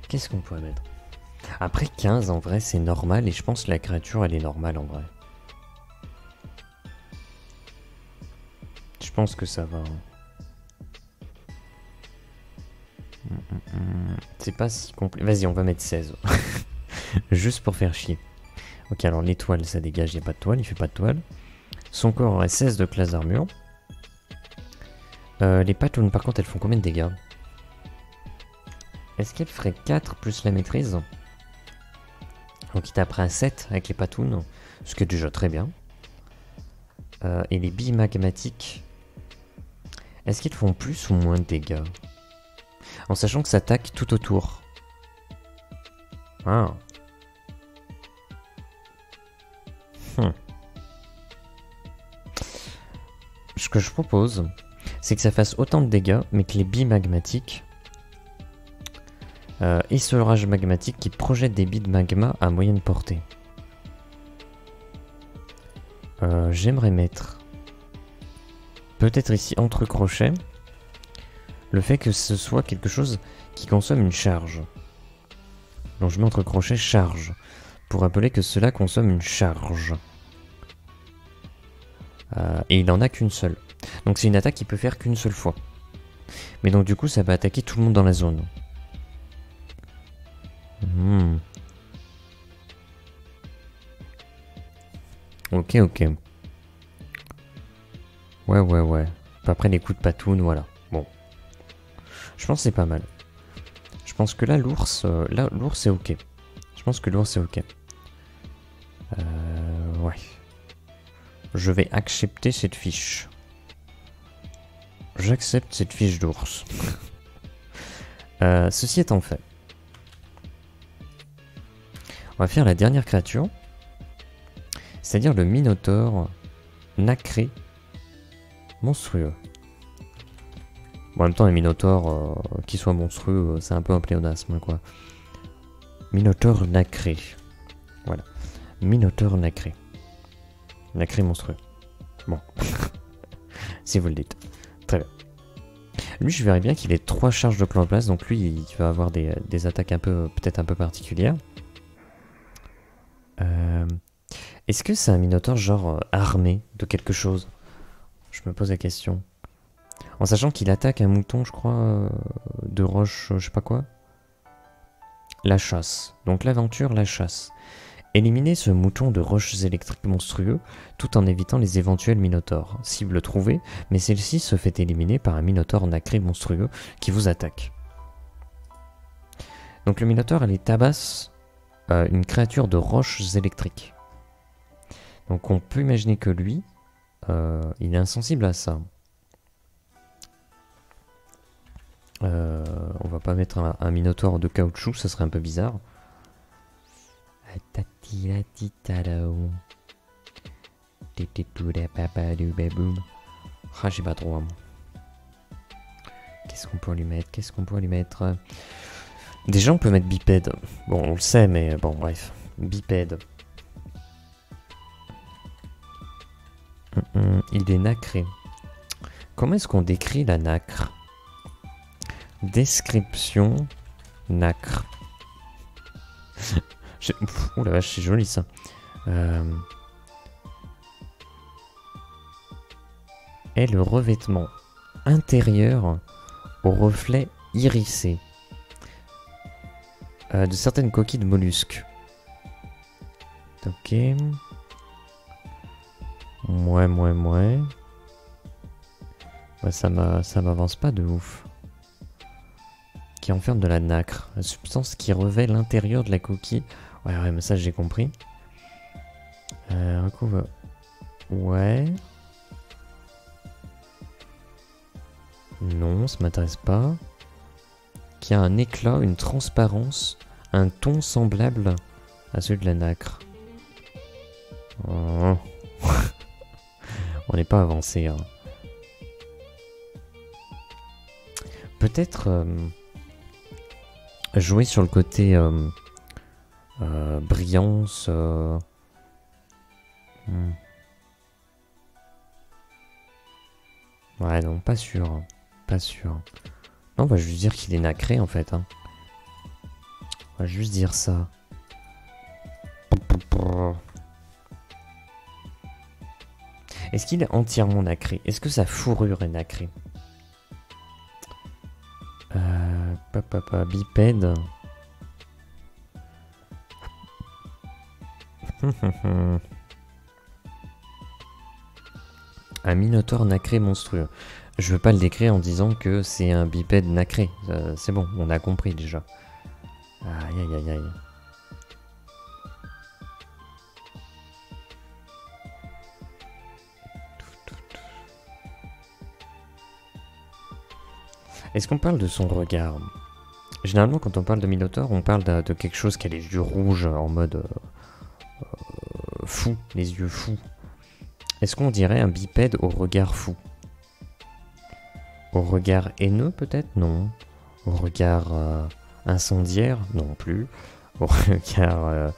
Qu'est-ce qu'on pourrait mettre? Après 15, en vrai, c'est normal. Et je pense que la créature, elle est normale, en vrai. Je pense que ça va. C'est pas si compliqué. Vas-y, on va mettre 16. Juste pour faire chier. Ok, alors l'étoile, ça dégage, il n'y a pas de toile, il fait pas de toile. Son corps aurait 16 de classe d'armure. Les patounes, par contre, elles font combien de dégâts? Est-ce qu'elle ferait 4 plus la maîtrise? Donc il taperait un 7 avec les patounes, ce qui est déjà très bien. Et les billes magmatiques, est-ce qu'ils font plus ou moins de dégâts? En sachant que ça attaque tout autour. Ah. Ce que je propose, c'est que ça fasse autant de dégâts, mais que les billes magmatiques et ce orage magmatique qui projette des billes de magma à moyenne portée. J'aimerais mettre peut-être ici entre crochets le fait que ce soit quelque chose qui consomme une charge. Donc je mets entre crochets charge, pour rappeler que cela consomme une charge. Et il n'en a qu'une seule. Donc c'est une attaque qu'il peut faire qu'une seule fois. Mais donc du coup ça va attaquer tout le monde dans la zone. Ok, ok. Ouais. Après les coups de patoune, voilà. Bon. Je pense que c'est pas mal. Je pense que là, l'ours c'est ok. Je pense que l'ours c'est ok. Ouais. Je vais accepter cette fiche. J'accepte cette fiche d'ours. Ceci étant fait. On va faire la dernière créature. C'est-à-dire le Minotaure nacré monstrueux. Bon, en même temps, un Minotaure qui soit monstrueux, c'est un peu un pléonasme, quoi. Minotaure nacré. Voilà. Minotaure nacré. Nacré monstrueux. Bon. Si vous le dites. Très bien. Lui, je verrais bien qu'il ait 3 charges de clan en place, donc lui, il va avoir des attaques un peu, peut-être un peu particulières. Est-ce que c'est un Minotaure genre armé de quelque chose? Je me pose la question. En sachant qu'il attaque un mouton, je crois, de roche, je sais pas quoi. La chasse. Donc l'aventure, la chasse. Éliminez ce mouton de roches électriques monstrueux tout en évitant les éventuels minotaures. Cible trouvée, mais celle-ci se fait éliminer par un minotaure nacré monstrueux qui vous attaque. Donc le minotaure, elle tabasse une créature de roches électriques. Donc on peut imaginer que lui, il est insensible à ça. On va pas mettre un minotaure de caoutchouc, ça serait un peu bizarre. Ah, j'ai pas trop. Hein. Qu'est-ce qu'on peut lui mettre? Déjà, on peut mettre bipède. Bon, on le sait, mais bon, bref. Bipède. Il est nacré. Comment est-ce qu'on décrit la nacre? Description nacre. Oh la vache, c'est joli ça. Est le revêtement intérieur au reflet irisé de certaines coquilles de mollusques. Ok. Ouais, ça m'avance pas de ouf. Qui enferme de la nacre, la substance qui revêt l'intérieur de la coquille. Ouais, mais ça j'ai compris. Recouvre. Ouais. Non, ça m'intéresse pas. Qui a un éclat, une transparence, un ton semblable à celui de la nacre. Oh. On n'est pas avancé. Hein. Peut-être jouer sur le côté brillance. Ouais, non, pas sûr. Pas sûr. Non, on va juste dire qu'il est nacré en fait. Hein. On va juste dire ça. Est-ce qu'il est entièrement nacré? Est-ce que sa fourrure est nacrée? Bipède. Un minotaure nacré monstrueux. Je veux pas le décrire en disant que c'est un bipède nacré. C'est bon, on a compris déjà. Aïe. Est-ce qu'on parle de son regard? Généralement, quand on parle de Minotaure, on parle de quelque chose qui a les yeux rouges en mode fou, les yeux fous. Est-ce qu'on dirait un bipède au regard fou? Au regard haineux, peut-être? Non. Au regard incendiaire? Non plus. Au regard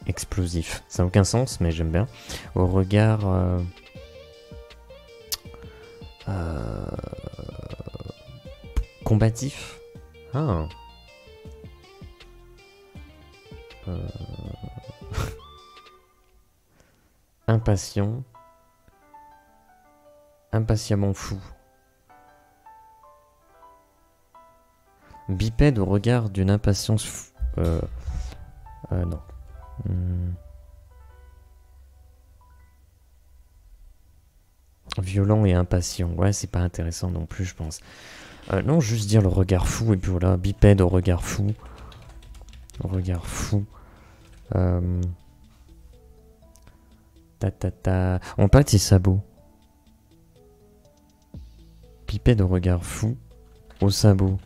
explosif. Ça n'a aucun sens, mais j'aime bien. Au regard combatif, Ah. Impatient. Impatiemment fou. Bipède au regard d'une impatience fou. Non. Violent et impatient. Ouais, c'est pas intéressant non plus, je pense. Non, juste dire le regard fou, et puis voilà, bipède au regard fou. Au regard fou. On parle de ses sabots. Bipède au regard fou. Au sabot.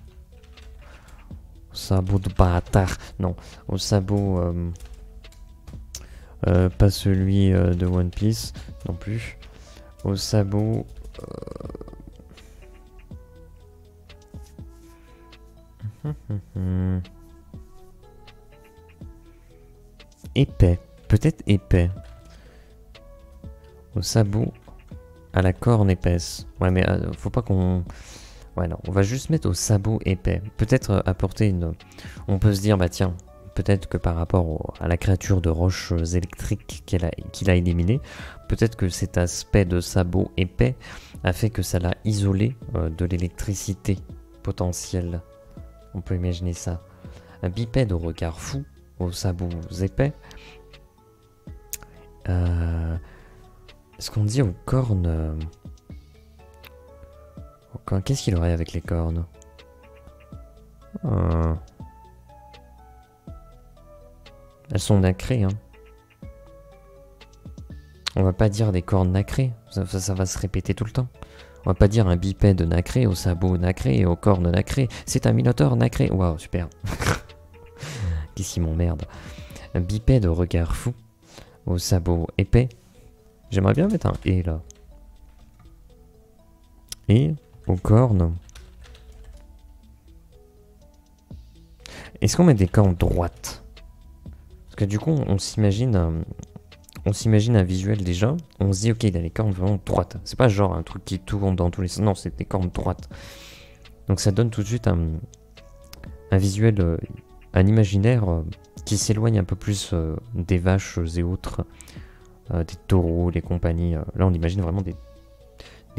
Au sabot de bâtard. Non, au sabot... pas celui de One Piece, non plus. Au sabot... Épais. Peut-être épais. Au sabot à la corne épaisse. Ouais, mais faut pas qu'on... Ouais, non, on va juste mettre au sabot épais. Peut-être apporter une... On peut se dire, bah tiens, peut-être que par rapport à la créature de roches électriques qu'il a éliminée, peut-être que cet aspect de sabot épais a fait que ça l'a isolé de l'électricité potentielle. On peut imaginer ça. Un bipède au regard fou, aux sabots épais. Est-ce qu'on dit aux cornes... Qu'est-ce qu'il aurait avec les cornes? Elles sont nacrées, hein. On va pas dire des cornes nacrées, ça va se répéter tout le temps. On va pas dire un bipède nacré, aux sabots nacrés et aux cornes nacrées. C'est un minotaure nacré. Waouh, super. Qu'est-ce qui m'emmerde. Un bipède au regard fou, aux sabots épais. J'aimerais bien mettre un « et » là. Et aux cornes. Est-ce qu'on met des cornes droites? Parce que du coup, on s'imagine un visuel déjà. On se dit, ok, il a les cornes vraiment droites. C'est pas genre un truc qui tourne dans tous les sens. Non, c'est des cornes droites. Donc ça donne tout de suite un visuel, un imaginaire qui s'éloigne un peu plus des vaches et autres, des taureaux, les compagnies. Là, on imagine vraiment des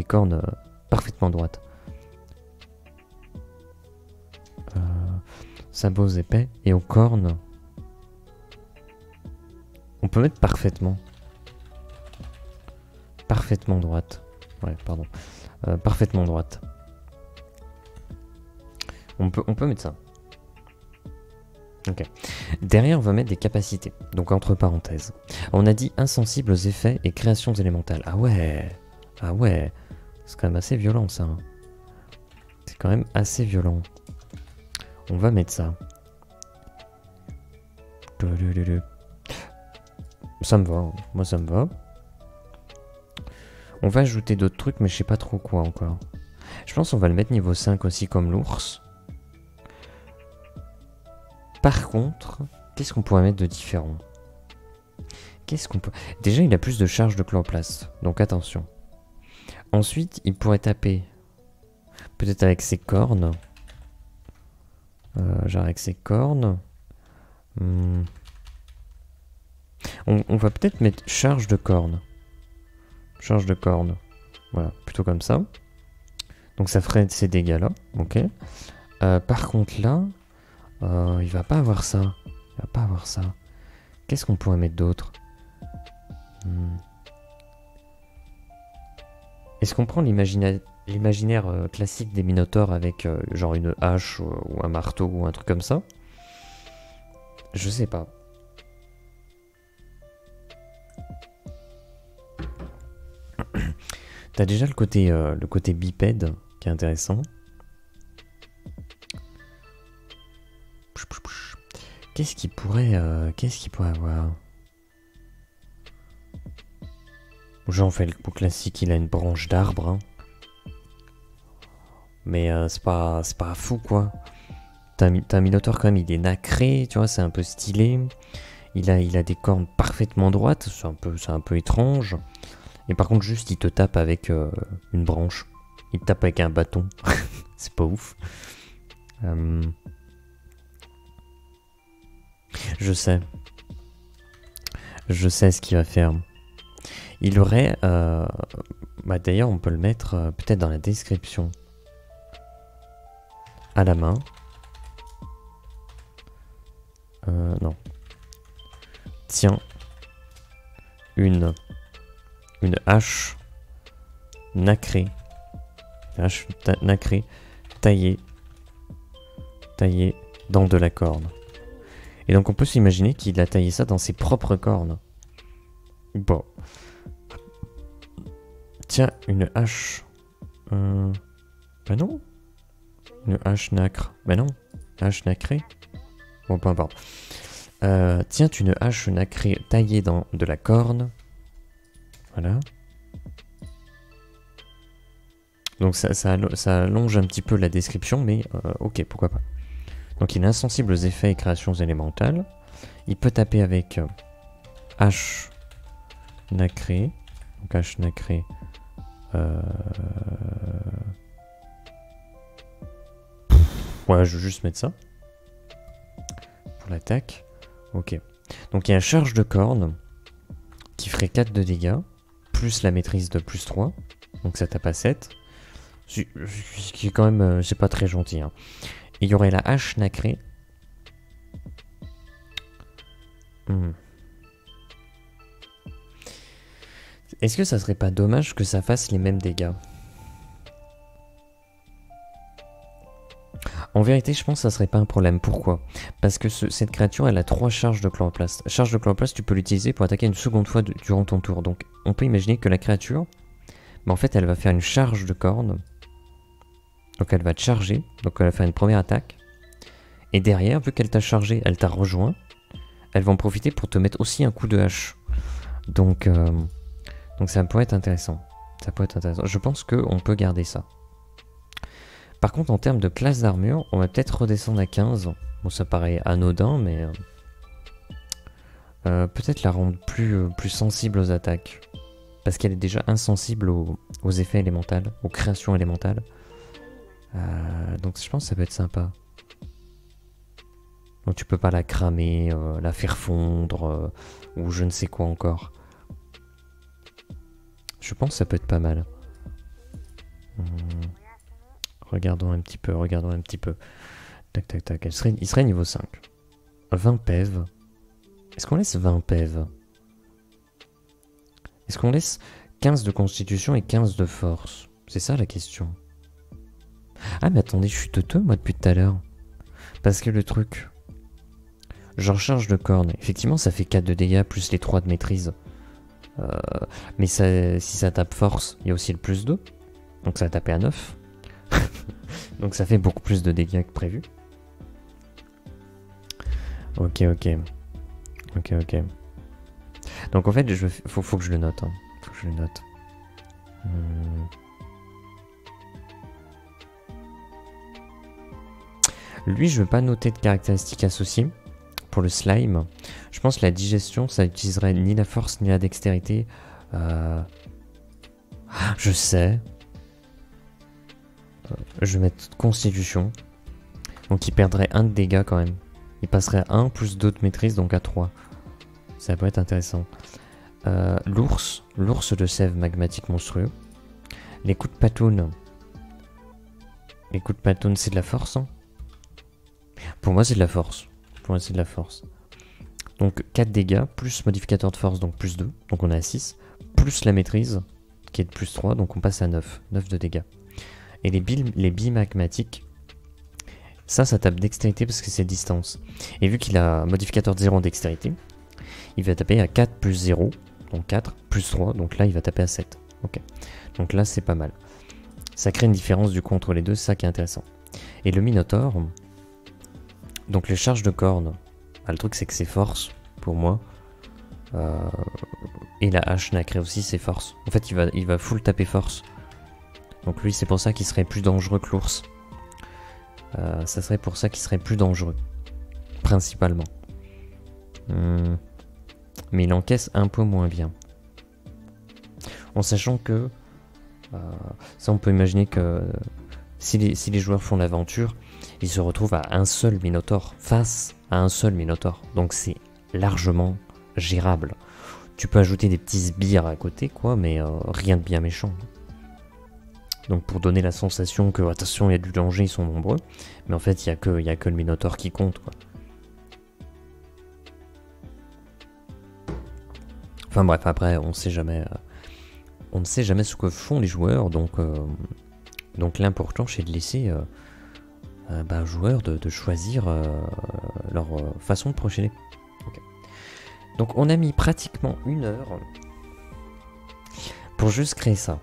cornes parfaitement droites. Sabots épais et aux cornes. On peut mettre parfaitement. Parfaitement droite. Ouais, pardon. Parfaitement droite. On peut mettre ça. Ok. Derrière, on va mettre des capacités. Donc, entre parenthèses. On a dit insensible aux effets et créations élémentales. Ah ouais. Ah ouais. C'est quand même assez violent, ça. C'est quand même assez violent. On va mettre ça. Ça me va. Moi, ça me va. On va ajouter d'autres trucs, mais je sais pas trop quoi encore. Je pense qu'on va le mettre niveau 5 aussi, comme l'ours. Par contre, qu'est-ce qu'on pourrait mettre de différent? Qu'est-ce qu'on peut... Déjà, il a plus de charge de chloroplaste, donc attention. Ensuite, il pourrait taper, peut-être avec ses cornes. Genre avec ses cornes. On va peut-être mettre charge de cornes. Charge de cornes. Voilà, plutôt comme ça. Donc ça ferait ces dégâts-là, ok. Par contre là, il va pas avoir ça. Il va pas avoir ça. Qu'est-ce qu'on pourrait mettre d'autre? Est-ce qu'on prend l'imaginaire classique des minotaures avec genre une hache ou un marteau ou un truc comme ça? Je sais pas. T'as déjà le côté bipède qui est intéressant. Qu'est-ce qu'il pourrait avoir? Genre on fait le coup classique, il a une branche d'arbre. Hein. Mais c'est pas fou quoi. T'as un minotaure quand même, il est nacré, tu vois, c'est un peu stylé. Il a des cornes parfaitement droites, c'est un peu étrange. Et par contre juste il te tape avec une branche. Il te tape avec un bâton. C'est pas ouf. Je sais. Je sais ce qu'il va faire. Il aurait... bah d'ailleurs, on peut le mettre peut-être dans la description. À la main. Non. Tiens. Une hache nacrée. Hache nacrée. Taillée dans de la corne. Et donc on peut s'imaginer qu'il a taillé ça dans ses propres cornes. Bon. Tiens, une hache. Bah non. Une hache nacre. Bah non. Hache nacrée. Bon, peu importe. Tiens, une hache nacrée taillée dans de la corne. Voilà. Donc ça allonge un petit peu la description, mais ok, pourquoi pas. Donc il est insensible aux effets et créations élémentales. Il peut taper avec hache nacrée. Donc hache nacrée. Ouais, je vais juste mettre ça. Pour l'attaque. Ok. Donc il y a une charge de corne qui ferait 4 de dégâts. Plus la maîtrise de plus 3. Donc ça tape à 7. Ce qui est quand même... c'est pas très gentil. Hein. Et il y aurait la hache nacrée. Est-ce que ça serait pas dommage que ça fasse les mêmes dégâts? En vérité, je pense que ça serait pas un problème. Pourquoi? Parce que cette créature, elle a 3 charges de chloroplaste. Charge de chloroplaste, tu peux l'utiliser pour attaquer une seconde fois durant ton tour. Donc, on peut imaginer que la créature, en fait, elle va faire une charge de corne. Donc, elle va te charger. Donc, elle va faire une première attaque. Et derrière, vu qu'elle t'a chargé, elle t'a rejoint. Elle va en profiter pour te mettre aussi un coup de hache. Donc ça pourrait être intéressant. Ça pourrait être intéressant. Je pense qu'on peut garder ça. Par contre, en termes de classe d'armure, on va peut-être redescendre à 15. Bon, ça paraît anodin, mais... peut-être la rendre plus sensible aux attaques. Parce qu'elle est déjà insensible aux effets élémentaux, aux créations élémentales. Donc je pense que ça peut être sympa. Donc tu peux pas la cramer, la faire fondre, ou je ne sais quoi encore. Je pense que ça peut être pas mal. Regardons un petit peu. Tac, tac, tac. Il serait niveau 5. 20 PEV. Est-ce qu'on laisse 20 PEV? Est-ce qu'on laisse 15 de constitution et 15 de force? C'est ça la question. Ah mais attendez, je suis teuteux moi depuis tout à l'heure. Parce que le truc... Je recharge de corne. Effectivement, ça fait 4 de dégâts plus les 3 de maîtrise. Mais ça, si ça tape force, il y a aussi le plus 2. Donc ça va taper à 9. Donc ça fait beaucoup plus de dégâts que prévu. Ok. Donc en fait, faut que je le note. Hein. Faut que je le note. Lui, je veux pas noter de caractéristiques associées. Pour le slime, je pense que la digestion, ça utiliserait ni la force ni la dextérité. Je sais. Je vais mettre constitution. Donc il perdrait 1 de dégâts quand même. Il passerait à 1 plus 2 de maîtrise, donc à 3. Ça peut être intéressant. L'ours de sève magmatique monstrueux. Les coups de patoun. Les coups de patoun, c'est de la force, hein? Pour moi, c'est de la force. Donc 4 dégâts, plus modificateur de force, donc plus 2. Donc on est à 6. Plus la maîtrise, qui est de plus 3. Donc on passe à 9. 9 de dégâts. Et les billes magmatiques, ça tape dextérité parce que c'est distance. Et vu qu'il a modificateur de 0 en dextérité, il va taper à 4 plus 0. Donc 4 plus 3. Donc là, il va taper à 7. Ok. Donc là, c'est pas mal. Ça crée une différence du coup entre les deux. C'est ça qui est intéressant. Et le Minotaure... Donc les charges de corne, le truc c'est que c'est force pour moi. Et la hache nacrée aussi c'est force. En fait il va full taper force. Donc lui c'est pour ça qu'il serait plus dangereux que l'ours. Ça serait pour ça qu'il serait plus dangereux. Principalement. Mais il encaisse un peu moins bien. En sachant que... ça on peut imaginer que si les joueurs font l'aventure... il se retrouve à un seul Minotaur, face à un seul Minotaur. Donc c'est largement gérable. Tu peux ajouter des petits sbires à côté, quoi, mais rien de bien méchant. Donc pour donner la sensation que, attention, il y a du danger, ils sont nombreux. Mais en fait, il n'y a que le Minotaur qui compte, quoi. Enfin bref, après, on ne sait jamais ce que font les joueurs. Donc l'important, c'est de laisser aux joueurs de choisir leur façon de procéder. Okay. Donc on a mis pratiquement 1 heure pour juste créer ça.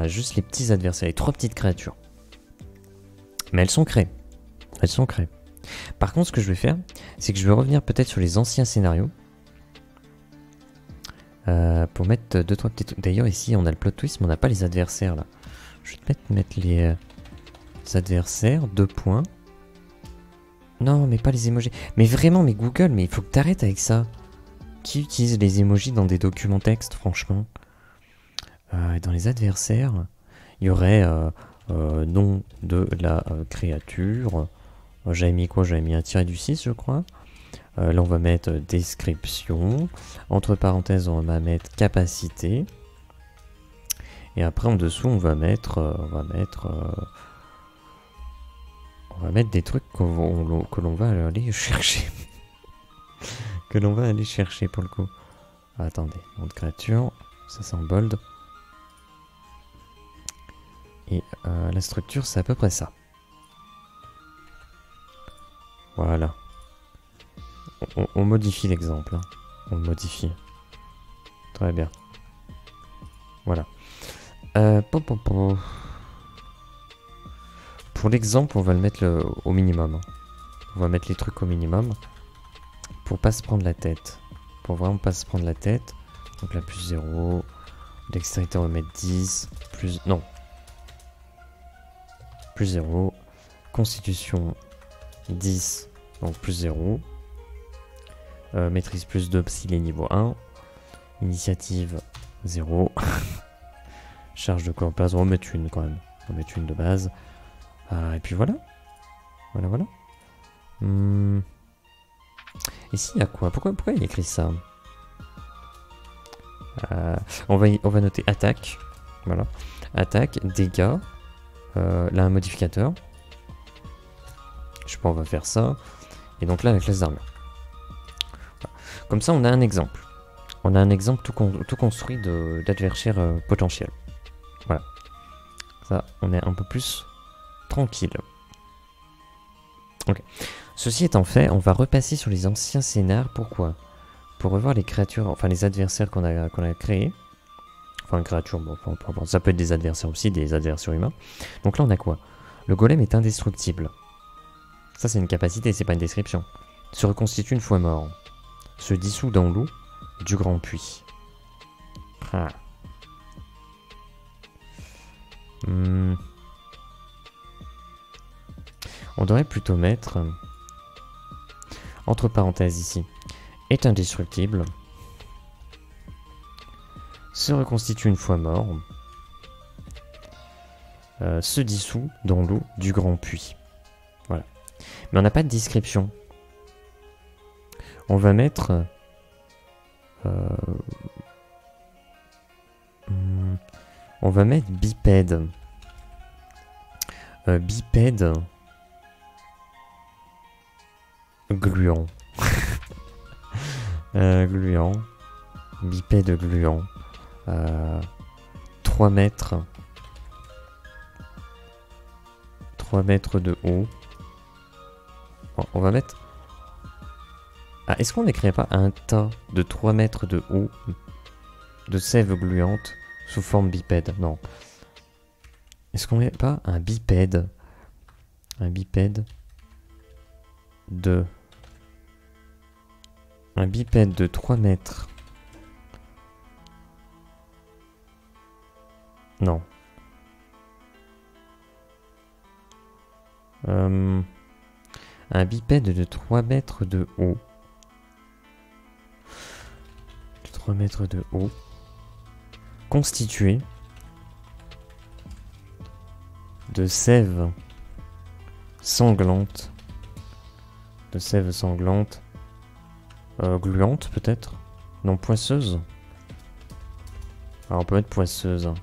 Juste les petits adversaires, les 3 petites créatures. Mais elles sont créées. Elles sont créées. Par contre, ce que je vais faire, c'est que je vais revenir peut-être sur les anciens scénarios. Pour mettre 2-3 petits trucs. D'ailleurs, ici, on a le plot twist, mais on n'a pas les adversaires, là. Je vais te mettre les adversaires, 2 points. Non, mais pas les emojis. Mais vraiment, mais Google, mais il faut que t'arrêtes avec ça. Qui utilise les emojis dans des documents textes, franchement? Dans les adversaires, il y aurait nom de la créature. J'avais mis quoi? J'avais mis un tiré du 6, je crois. Là, on va mettre description. Entre parenthèses, on va mettre capacité. Et après, en dessous, on va mettre des trucs que l'on va aller chercher. Que l'on va aller chercher pour le coup. Attendez, nom de créature, ça c'est en bold. Et la structure, c'est à peu près ça. Voilà. On modifie l'exemple. Hein. On le modifie. Très bien. Voilà. Pour l'exemple, on va le mettre au minimum. Hein. On va mettre les trucs au minimum. Pour pas se prendre la tête. Pour vraiment pas se prendre la tête. Donc là, plus 0. Dextérité, on va mettre 10. Plus... Non. Plus 0. Constitution, 10. Donc plus 0. Maîtrise plus 2 s'il est niveau 1. Initiative, 0. Charge de corps base, on va mettre une quand même. On va mettre une de base. Et puis voilà. Voilà. Ici, il y a quoi? Pourquoi il écrit ça? On va noter attaque. Voilà. Attaque, dégâts. Là, un modificateur. Je sais pas, on va faire ça. Et donc là, la classe d'armure. Voilà. Comme ça, on a un exemple. On a un exemple tout construit d'adversaire potentiel. Voilà. Ça, on est un peu plus tranquille. Ok. Ceci étant fait, on va repasser sur les anciens scénars. Pourquoi? Pour revoir les créatures, enfin les adversaires qu'on a créés. Enfin, créatures, bon, ça peut être des adversaires aussi, des adversaires humains. Donc là, on a quoi? Le golem est indestructible. Ça, c'est une capacité, c'est pas une description. Se reconstitue une fois mort. Se dissout dans l'eau du grand puits. Ah. On devrait plutôt mettre, entre parenthèses ici, est indestructible. Se reconstitue une fois mort. Se dissout dans l'eau du grand puits. Voilà. Mais on n'a pas de description. On va mettre... on va mettre bipède. Bipède gluant. Gluant. Bipède gluant. 3 mètres. 3 mètres de haut. Bon, on va mettre... Ah, est-ce qu'on n'écrirait pas un tas de 3 mètres de haut de sève gluante sous forme bipède? Non. Est-ce qu'on met pas un bipède? Un bipède de... Un bipède de 3 mètres. Non. Un bipède de 3 mètres de haut. 3 mètres de haut. Constitué de sève sanglante. De sève sanglante. Gluante peut-être. Non, poisseuse. Alors on peut mettre poisseuse.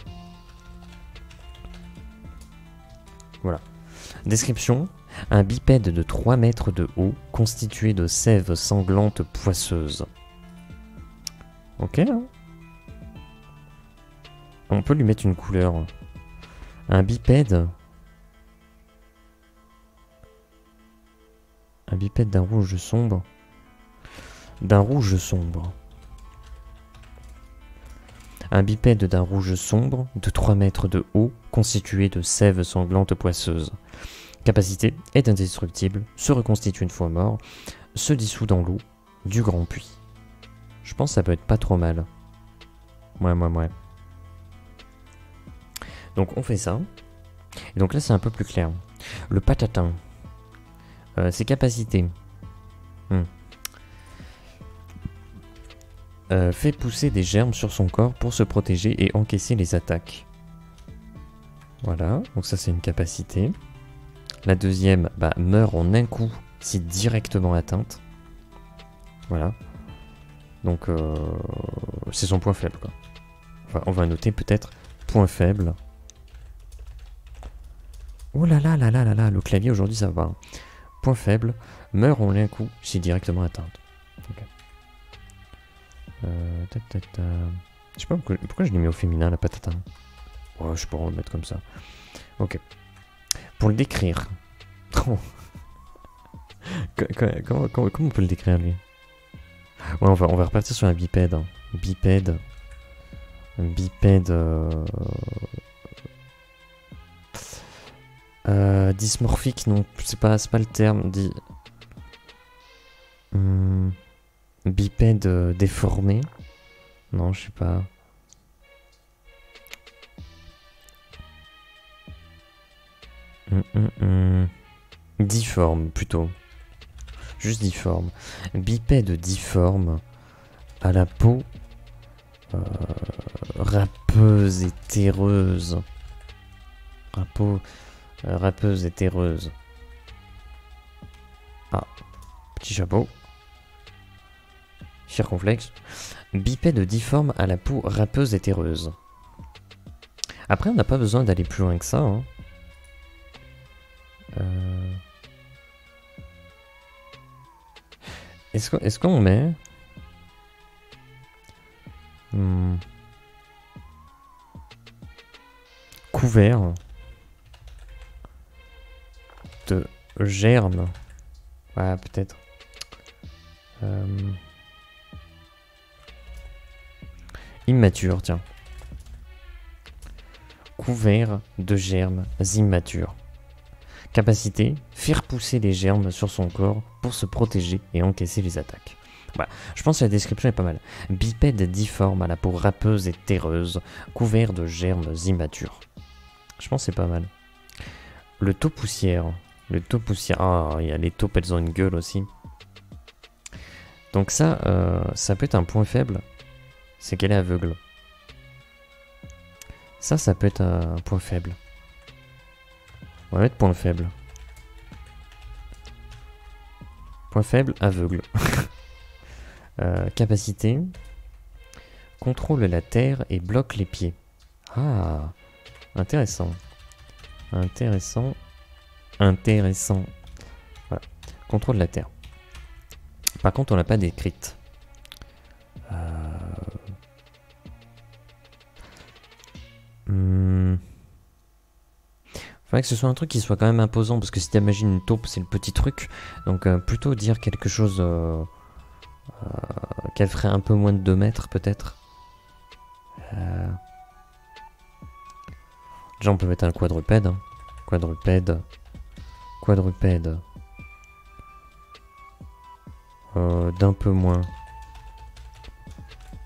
Voilà. Description. Un bipède de 3 mètres de haut, constitué de sève sanglante poisseuse. Ok, hein. On peut lui mettre une couleur. Un bipède. Un bipède d'un rouge sombre. D'un rouge sombre. Un bipède d'un rouge sombre, de 3 mètres de haut, constitué de sève sanglante poisseuse. Capacité est indestructible, se reconstitue une fois mort, se dissout dans l'eau du grand puits. Je pense que ça peut être pas trop mal. Ouais. Donc on fait ça. Et donc là c'est un peu plus clair. Le patatin. Ses capacités. Fait pousser des germes sur son corps pour se protéger et encaisser les attaques. Voilà, donc ça c'est une capacité. La deuxième, meurt en un coup si directement atteinte. Voilà. Donc c'est son point faible quoi. Enfin, on va noter peut-être point faible. Oh là là là là là là, le clavier aujourd'hui ça va. Point faible, meurt en un coup si directement atteinte. Okay. Je sais pas pourquoi je l'ai mis au féminin la patata. Ouais, je pourrais le mettre comme ça. Ok. Pour le décrire. comment on peut le décrire lui? Ouais, on va repartir sur un bipède. Hein. Bipède. Un bipède. Dysmorphique, non, c'est pas le terme. Bipède déformé. Non, je sais pas. Difforme plutôt. Juste difforme. Bipède difforme à la peau râpeuse et terreuse. Râpeuse et terreuse. Ah, petit chapeau. Circonflexe. Bipède difforme à la peau râpeuse et terreuse. Après, on n'a pas besoin d'aller plus loin que ça. Hein. Est-ce qu'on met couvert de germes? Ouais, peut-être. Immature, tiens. Couvert de germes immatures. Capacité, faire pousser les germes sur son corps pour se protéger et encaisser les attaques. Voilà. Je pense que la description est pas mal. Bipède difforme à la peau râpeuse et terreuse, couvert de germes immatures. Je pense que c'est pas mal. Le taux poussière. Le taux poussière. Ah, il y a les taupes, elles ont une gueule aussi. Donc ça peut être un point faible. C'est qu'elle est aveugle. Ça peut être un point faible. On va mettre point faible. Point faible, aveugle. Capacité. Contrôle la terre et bloque les pieds. Ah, intéressant. Intéressant. Voilà. Contrôle la terre. Par contre, on l'a pas décrite. Faudrait que ce soit un truc qui soit quand même imposant, parce que si t'imagines une taupe, c'est le petit truc. Donc plutôt dire quelque chose qu'elle ferait un peu moins de 2 mètres peut-être. Déjà on peut mettre un quadrupède. Hein. Quadrupède. D'un peu moins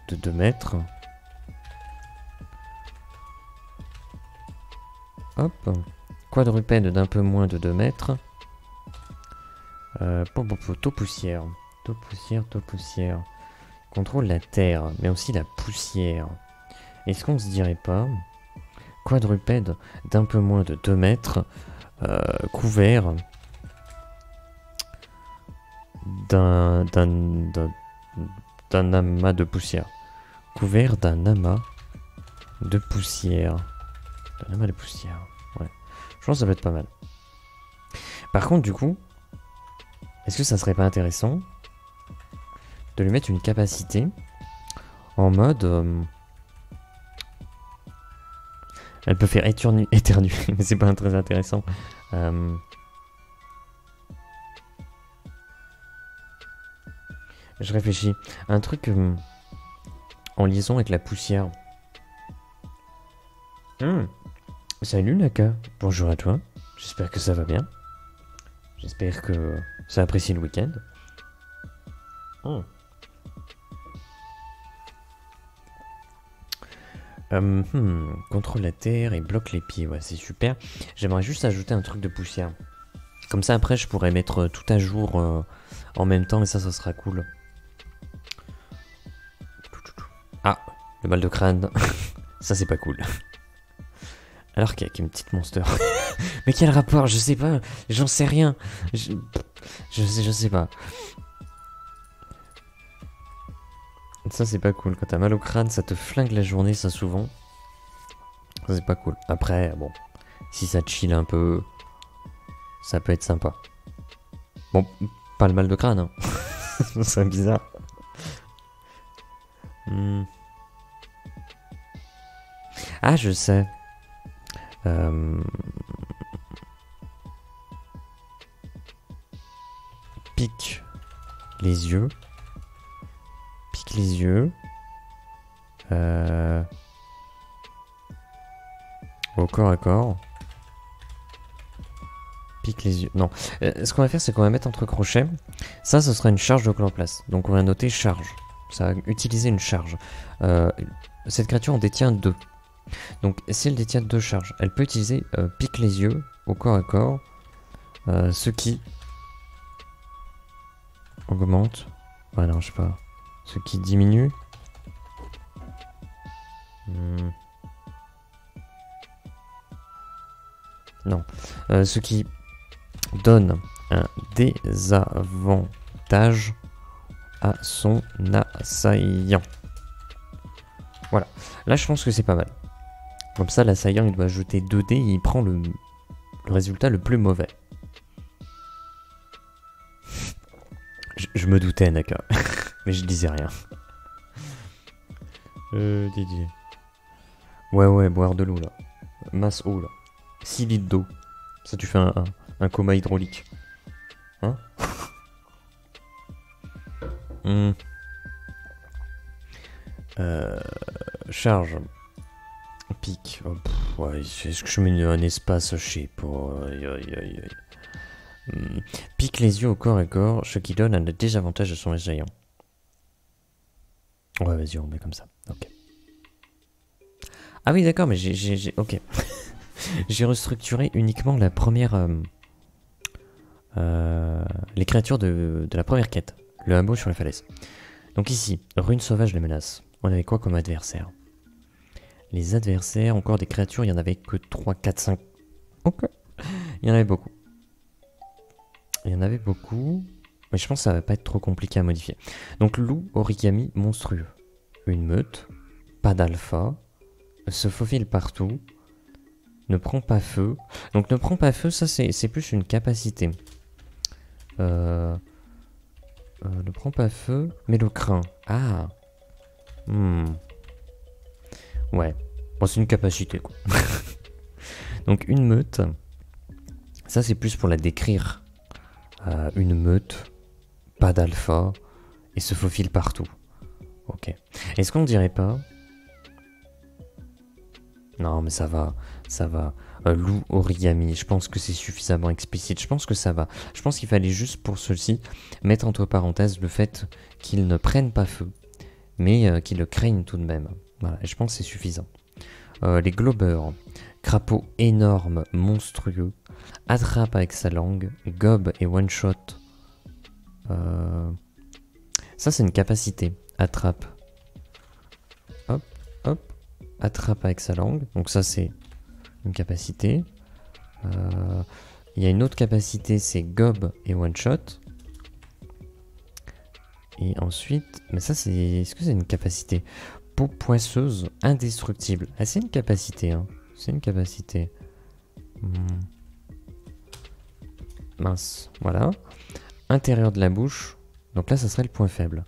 de 2 mètres. Hop. Quadrupède d'un peu moins de 2 mètres. Taux poussière. Taux poussière. Contrôle la terre, mais aussi la poussière. Est-ce qu'on se dirait pas quadrupède d'un peu moins de 2 mètres, couvert d'un amas de poussière. Couvert d'un amas de poussière. D'un amas de poussière. Ouais. Je pense que ça peut être pas mal. Par contre, du coup, est-ce que ça serait pas intéressant de lui mettre une capacité en mode... elle peut faire éternuer, mais c'est pas très intéressant. Je réfléchis. Un truc en liaison avec la poussière. Salut Naka, bonjour à toi. J'espère que ça va bien. J'espère que ça apprécie le week-end. Contrôle la terre et bloque les pieds, ouais c'est super. J'aimerais juste ajouter un truc de poussière. Comme ça après je pourrais mettre tout à jour en même temps et ça sera cool. Ah, le mal de crâne. Ça c'est pas cool. Alors qu'il y a une petite monster. Mais quel rapport? Je sais pas, j'en sais rien. Je sais pas. Ça c'est pas cool, quand t'as mal au crâne ça te flingue la journée ça souvent. Ça c'est pas cool. Après bon, si ça chill un peu, ça peut être sympa. Bon, pas le mal de crâne hein. Ça serait bizarre. Ah je sais. Pique les yeux. Pique les yeux. Au corps à corps. Pique les yeux. Non. Ce qu'on va faire, c'est qu'on va mettre entre crochets. Ça, ce sera une charge de chloroplaste. Donc on va noter charge. Ça va utiliser une charge. Cette créature en détient 2. Donc si elle détient 2 charges, elle peut utiliser pique les yeux au corps à corps. Ce qui augmente. Ouais, non, je sais pas. Ce qui diminue. Non. Ce qui donne un désavantage à son assaillant. Voilà. Là, je pense que c'est pas mal. Comme ça, l'assaillant, il doit ajouter 2 dés et il prend le résultat le plus mauvais. Je me doutais, Naka. Mais je disais rien. Didier. Ouais, boire de l'eau, là. Masse eau, là. 6 litres d'eau. Ça, tu fais un coma hydraulique. Hein? Charge. Pique. Oh, ouais, est-ce que je mets un espace? Je sais pas. Pique les yeux au corps à corps, ce qui donne un désavantage à son assaillant. Ouais, vas-y, on met comme ça. Ok. Ah oui, d'accord, mais j'ai... Ok. J'ai restructuré uniquement la première... les créatures de la première quête. Le hameau sur la falaise. Donc ici, rune sauvage les menaces. On avait quoi comme adversaire? Les adversaires, encore des créatures, il n'y en avait que 3, 4, 5. Ok. Il y en avait beaucoup. Il y en avait beaucoup. Mais je pense que ça va pas être trop compliqué à modifier. Donc loup, origami, monstrueux. Une meute. Pas d'alpha. Se faufile partout. Ne prend pas feu. Donc ne prend pas feu, ça c'est plus une capacité. Ne prend pas feu, mais le craint. Ah. Ouais. Bon, c'est une capacité quoi. Donc une meute. Ça c'est plus pour la décrire. Une meute. Pas d'alpha. Et se faufile partout. Ok. Est-ce qu'on dirait pas... Non mais ça va. Ça va. Loup origami. Je pense que c'est suffisamment explicite. Je pense que ça va. Je pense qu'il fallait juste pour ceci mettre entre parenthèses le fait qu'ils ne prennent pas feu. Mais qu'ils le craignent tout de même. Voilà. Et je pense que c'est suffisant. Les globeurs. Crapaud énorme, monstrueux. Attrape avec sa langue. Gobe et one shot. Ça c'est une capacité. Attrape. Hop, hop. Attrape avec sa langue. Donc ça c'est une capacité. Il y a une autre capacité, c'est gobe et one shot. Et ensuite, mais ça c'est... Est-ce que c'est une capacité? Peau poisseuse indestructible. Ah, c'est une capacité, hein. C'est une capacité. Mince, voilà. Intérieur de la bouche. Donc là, ça serait le point faible.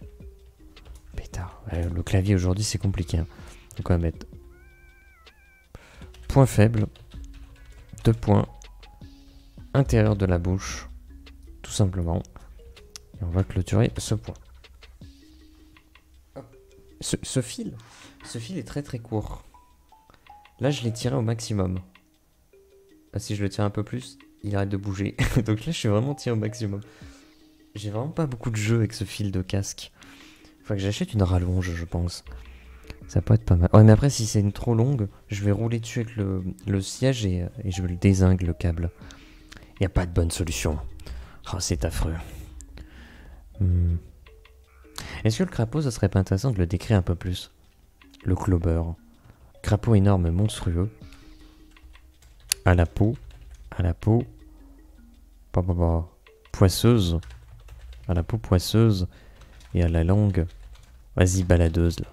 Pétard. Le clavier aujourd'hui, c'est compliqué. Hein. Donc on va mettre point faible. 2 points. Intérieur de la bouche. Tout simplement. Et on va clôturer ce point. Ce fil est très très court. Là, je l'ai tiré au maximum. Là, si je le tire un peu plus, il arrête de bouger. Donc là, je suis vraiment tiré au maximum. J'ai vraiment pas beaucoup de jeu avec ce fil de casque. Faut que j'achète une rallonge, je pense. Ça peut être pas mal. Ouais, mais après, si c'est une trop longue, je vais rouler dessus avec le siège et je vais le dézinguer, le câble. Y a pas de bonne solution. Oh, c'est affreux. Est-ce que le crapaud, ça serait pas intéressant de le décrire un peu plus? Le clobber. Crapaud énorme, monstrueux. À la peau. Poisseuse. À la peau poisseuse. Et à la langue. Vas-y, baladeuse, là.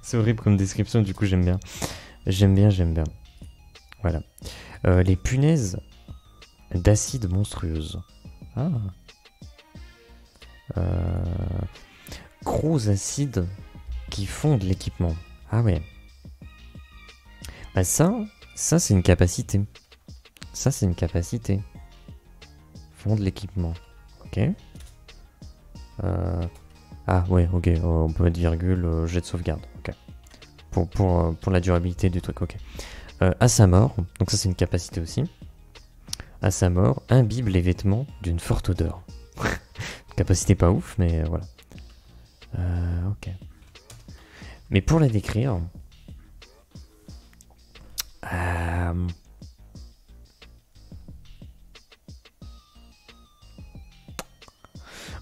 C'est horrible comme description, du coup, j'aime bien. J'aime bien. Voilà. Les punaises d'acide monstrueuse. Ah. Gros acides qui fondent l'équipement. Ah ouais. Bah ça c'est une capacité. Fondre l'équipement. Ok. Ah ouais, ok. On peut mettre virgule, jet de sauvegarde. Ok. Pour la durabilité du truc. Ok. À sa mort. Donc ça c'est une capacité aussi. À sa mort, imbibe les vêtements d'une forte odeur. Capacité pas ouf, mais voilà. Ok. Mais pour la décrire...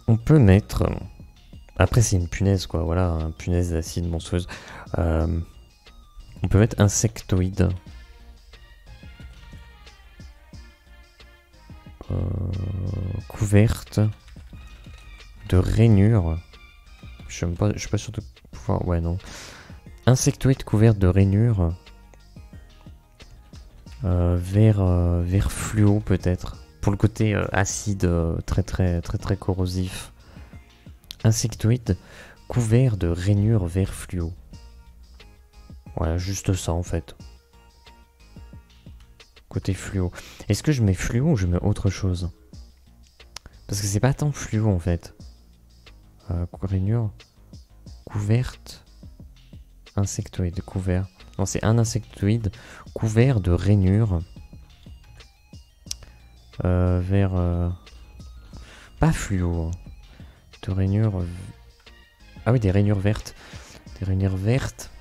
on peut mettre... Après c'est une punaise quoi, voilà, une punaise d'acide monstrueuse. On peut mettre insectoïde. Couverte de rainures. Je suis pas sûr de pouvoir... Ouais, non. Insectoïde couverte de rainures. Vert fluo peut-être. Pour le côté acide, très corrosif. Insectoïde couvert de rainures vert fluo. Voilà, juste ça en fait. Côté fluo. Est-ce que je mets fluo ou je mets autre chose? Parce que c'est pas tant fluo en fait. Rainure. Couverte. Insectoïde couvert. Non, c'est un insectoïde couvert de rainures. Vert. Pas fluo. Hein. De rainures. Ah oui, des rainures vertes. Des rainures vertes.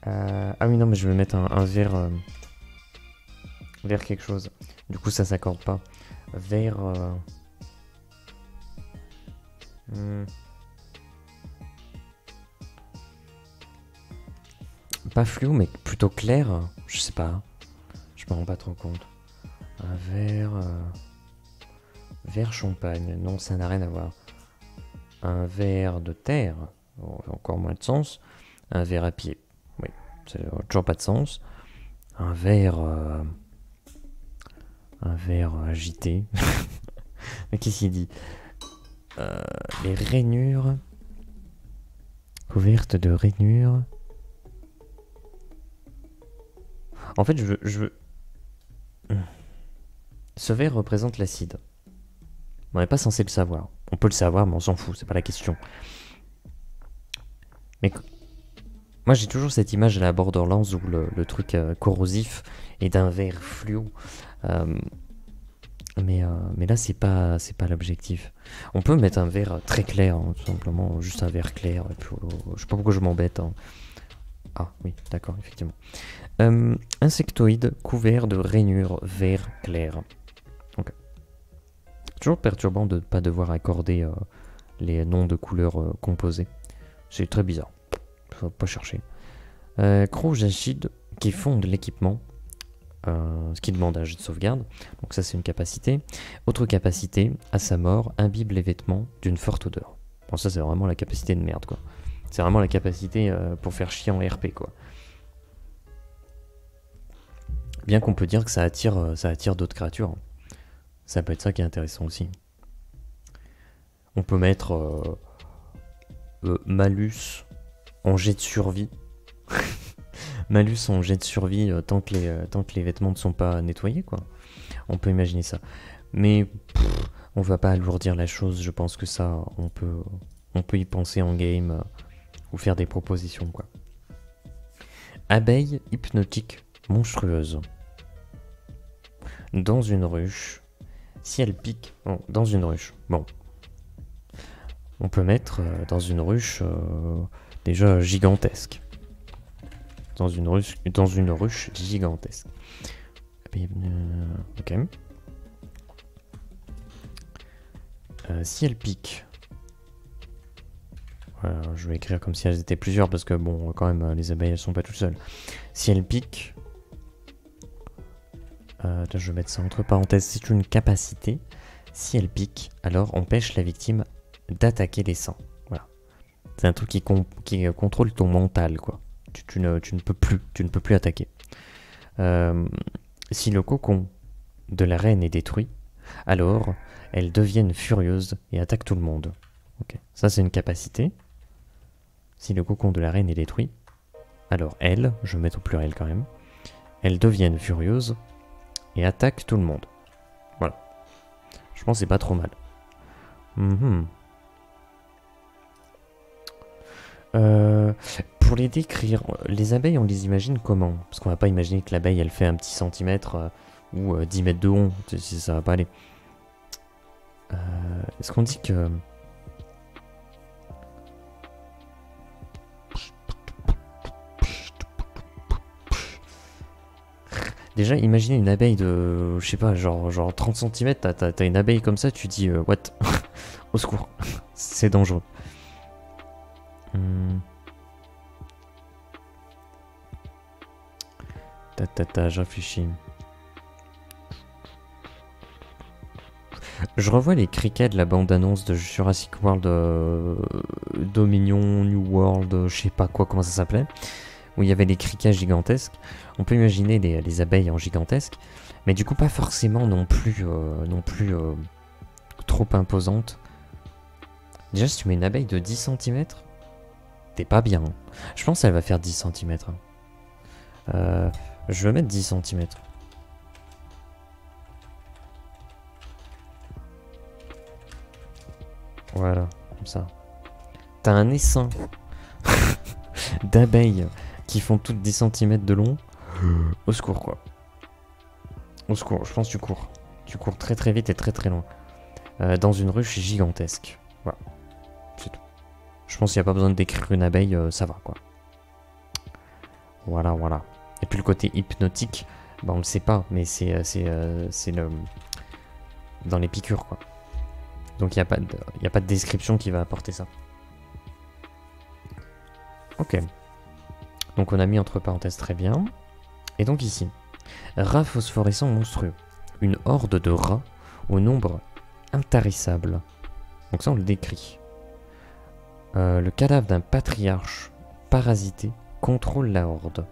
Ah oui, non, mais je vais mettre un vert. Vert quelque chose. Du coup, ça s'accorde pas. Vert. Pas fluo, mais plutôt clair. Je sais pas. Je me rends pas trop compte. Un vert. Vert champagne. Non, ça n'a rien à voir. Un vert de terre. Oh, encore moins de sens. Un vert à pied. Oui, ça n'a toujours pas de sens. Un vert. Un vert agité. Mais qu'est-ce qu'il dit? Les rainures. Couvertes de rainures. En fait, je veux... Ce verre représente l'acide. On n'est pas censé le savoir. On peut le savoir, mais on s'en fout, c'est pas la question. Mais moi, j'ai toujours cette image à la Borderlands où le truc corrosif est d'un verre fluo. Mais là, c'est pas l'objectif. On peut mettre un verre très clair, hein, tout simplement, juste un verre clair. Et puis, je sais pas pourquoi je m'embête. Hein. Ah oui, d'accord, effectivement. Insectoïde couvert de rainures vert clair. Okay. Toujours perturbant de ne pas devoir accorder les noms de couleurs composées. C'est très bizarre. Faut pas chercher. Crocs acides qui fondent l'équipement. ce qui demande un jet de sauvegarde. Donc ça, c'est une capacité. Autre capacité, à sa mort, imbibe les vêtements d'une forte odeur. Bon, ça, c'est vraiment la capacité de merde, quoi. C'est vraiment la capacité pour faire chier en RP, quoi. Bien qu'on peut dire que ça attire d'autres créatures. Ça peut être ça qui est intéressant aussi. On peut mettre malus en jet de survie. Malus en jet de survie tant que les vêtements ne sont pas nettoyés, quoi. On peut imaginer ça. Mais on va pas alourdir la chose. Je pense que ça, on peut y penser en game ou faire des propositions, quoi. Abeille hypnotique monstrueuse. Dans une ruche. Si elle pique... Bon, dans une ruche. Bon. On peut mettre dans une ruche déjà gigantesque. Dans une ruche gigantesque. Ok. Si elle pique... je vais écrire comme si elles étaient plusieurs parce que bon, quand même, les abeilles elles sont pas toutes seules. Si elles piquent... je vais mettre ça entre parenthèses, c'est une capacité. Si elle pique, alors empêche la victime d'attaquer les sangs. Voilà. C'est un truc qui contrôle ton mental, quoi. Tu ne peux plus attaquer. Si le cocon de la reine est détruit, alors elles deviennent furieuses et attaquent tout le monde. Okay. Ça, c'est une capacité. Si le cocon de la reine est détruit, alors elles, je vais mettre au pluriel quand même, elles deviennent furieuses et attaquent tout le monde. Voilà. Je pense que c'est pas trop mal. Pour les décrire, les abeilles, on les imagine comment? Parce qu'on va pas imaginer que l'abeille, elle fait un petit centimètre ou 10 mètres de long. Ça va pas aller. Est-ce qu'on dit que... Déjà, imaginez une abeille de, je sais pas, genre 30 cm, t'as une abeille comme ça, tu dis, what? Au secours, c'est dangereux. Je réfléchis. Je revois les criquets de la bande-annonce de Jurassic World Dominion, New World, je sais pas quoi, comment ça s'appelait, où il y avait des criquets gigantesques. On peut imaginer les abeilles en gigantesques, mais du coup pas forcément non plus trop imposantes. Déjà, si tu mets une abeille de 10 cm, t'es pas bien. Je pense qu'elle va faire 10 cm. Je vais mettre 10 cm. Voilà, comme ça. T'as un essaim d'abeilles qui font toutes 10 cm de long. Au secours, quoi. Au secours, je pense que tu cours. Tu cours très très vite et très très loin. Dans une ruche gigantesque. Voilà. C'est tout. Je pense qu'il n'y a pas besoin de décrire une abeille, ça va, quoi. Voilà, voilà. Et puis le côté hypnotique, bah on le sait pas, mais c'est le... dans les piqûres, quoi. Donc il n'y a pas de description qui va apporter ça. Ok. Donc on a mis entre parenthèses très bien. Et donc ici, rat phosphorescent monstrueux. Une horde de rats au nombre intarissable. Donc ça on le décrit. Le cadavre d'un patriarche parasité contrôle la horde.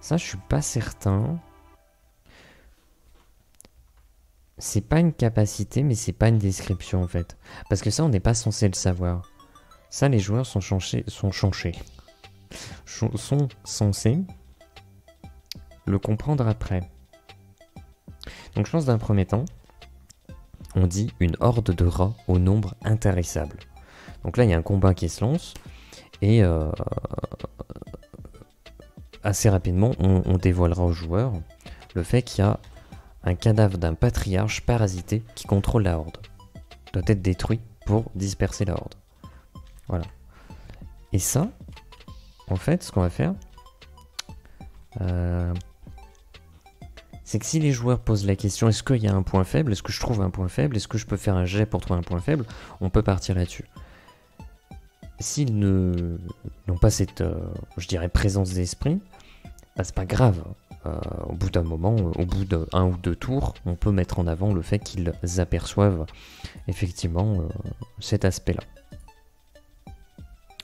Ça je suis pas certain. C'est pas une capacité, mais c'est pas une description en fait. Parce que ça, on n'est pas censé le savoir. Ça, les joueurs sont censés le comprendre après. Donc je pense d'un premier temps, on dit une horde de rats au nombre intarissable. Donc là, il y a un combat qui se lance. Et assez rapidement, on dévoilera aux joueurs le fait qu'il y a un cadavre d'un patriarche parasité qui contrôle la horde. Doit être détruit pour disperser la horde. Voilà. Et ça, en fait, ce qu'on va faire, c'est que si les joueurs posent la question, est-ce qu'il y a un point faible? Est-ce que je trouve un point faible? Est-ce que je peux faire un jet pour trouver un point faible? On peut partir là-dessus. s'ils n'ont pas cette, je dirais, présence d'esprit, bah, c'est pas grave. Au bout d'un moment, au bout d'un ou deux tours, on peut mettre en avant le fait qu'ils aperçoivent effectivement cet aspect-là.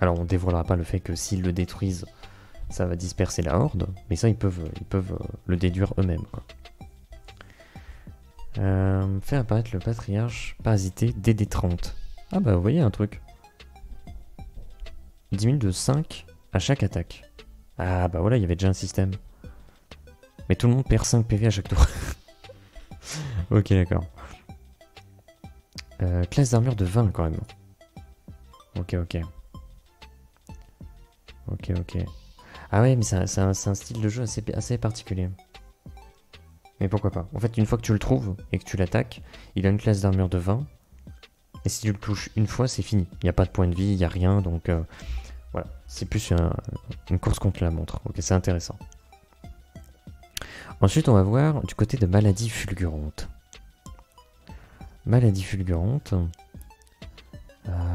Alors on ne dévoilera pas le fait que s'ils le détruisent, ça va disperser la horde, mais ça ils peuvent le déduire eux-mêmes. Fait apparaître le patriarche parasité DD30. Ah bah vous voyez un truc. Diminue de 5 à chaque attaque. Ah bah voilà, il y avait déjà un système. Mais tout le monde perd 5 PV à chaque tour. Ok, d'accord. Classe d'armure de 20 quand même. Ok. Ah ouais, mais c'est un style de jeu assez particulier. Mais pourquoi pas. En fait, une fois que tu le trouves et que tu l'attaques, il a une classe d'armure de 20. Et si tu le touches une fois, c'est fini. Il n'y a pas de point de vie, il n'y a rien. Donc voilà, c'est plus une course contre la montre. Ok, c'est intéressant. Ensuite, on va voir du côté de maladies fulgurantes. Maladies fulgurantes.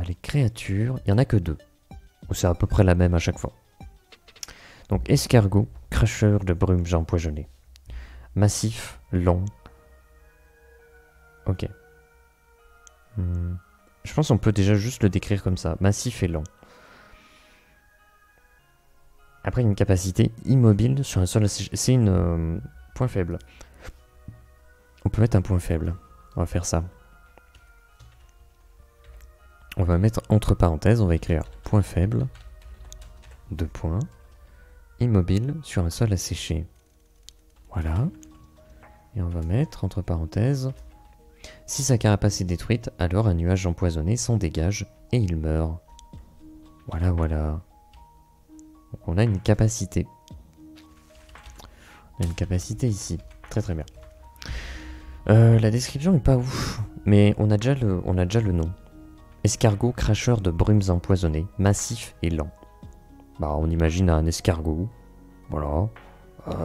Les créatures, il n'y en a que 2. C'est à peu près la même à chaque fois. Donc, escargot, cracheur de brumes empoisonnées. Massif, long. Ok. Je pense qu'on peut déjà juste le décrire comme ça. Massif et long. Après, une capacité immobile sur un sol. C'est une point faible. On peut mettre un point faible. On va faire ça. On va mettre entre parenthèses, on va écrire point faible. 2 points. Immobile sur un sol asséché. Voilà. Et on va mettre entre parenthèses. Si sa carapace est détruite, alors un nuage empoisonné s'en dégage et il meurt. Voilà. Donc on a une capacité. On a une capacité ici. Très bien. La description n'est pas ouf, mais on a déjà le nom. Escargot cracheur de brumes empoisonnées, massif et lent. Bah on imagine un escargot. Voilà.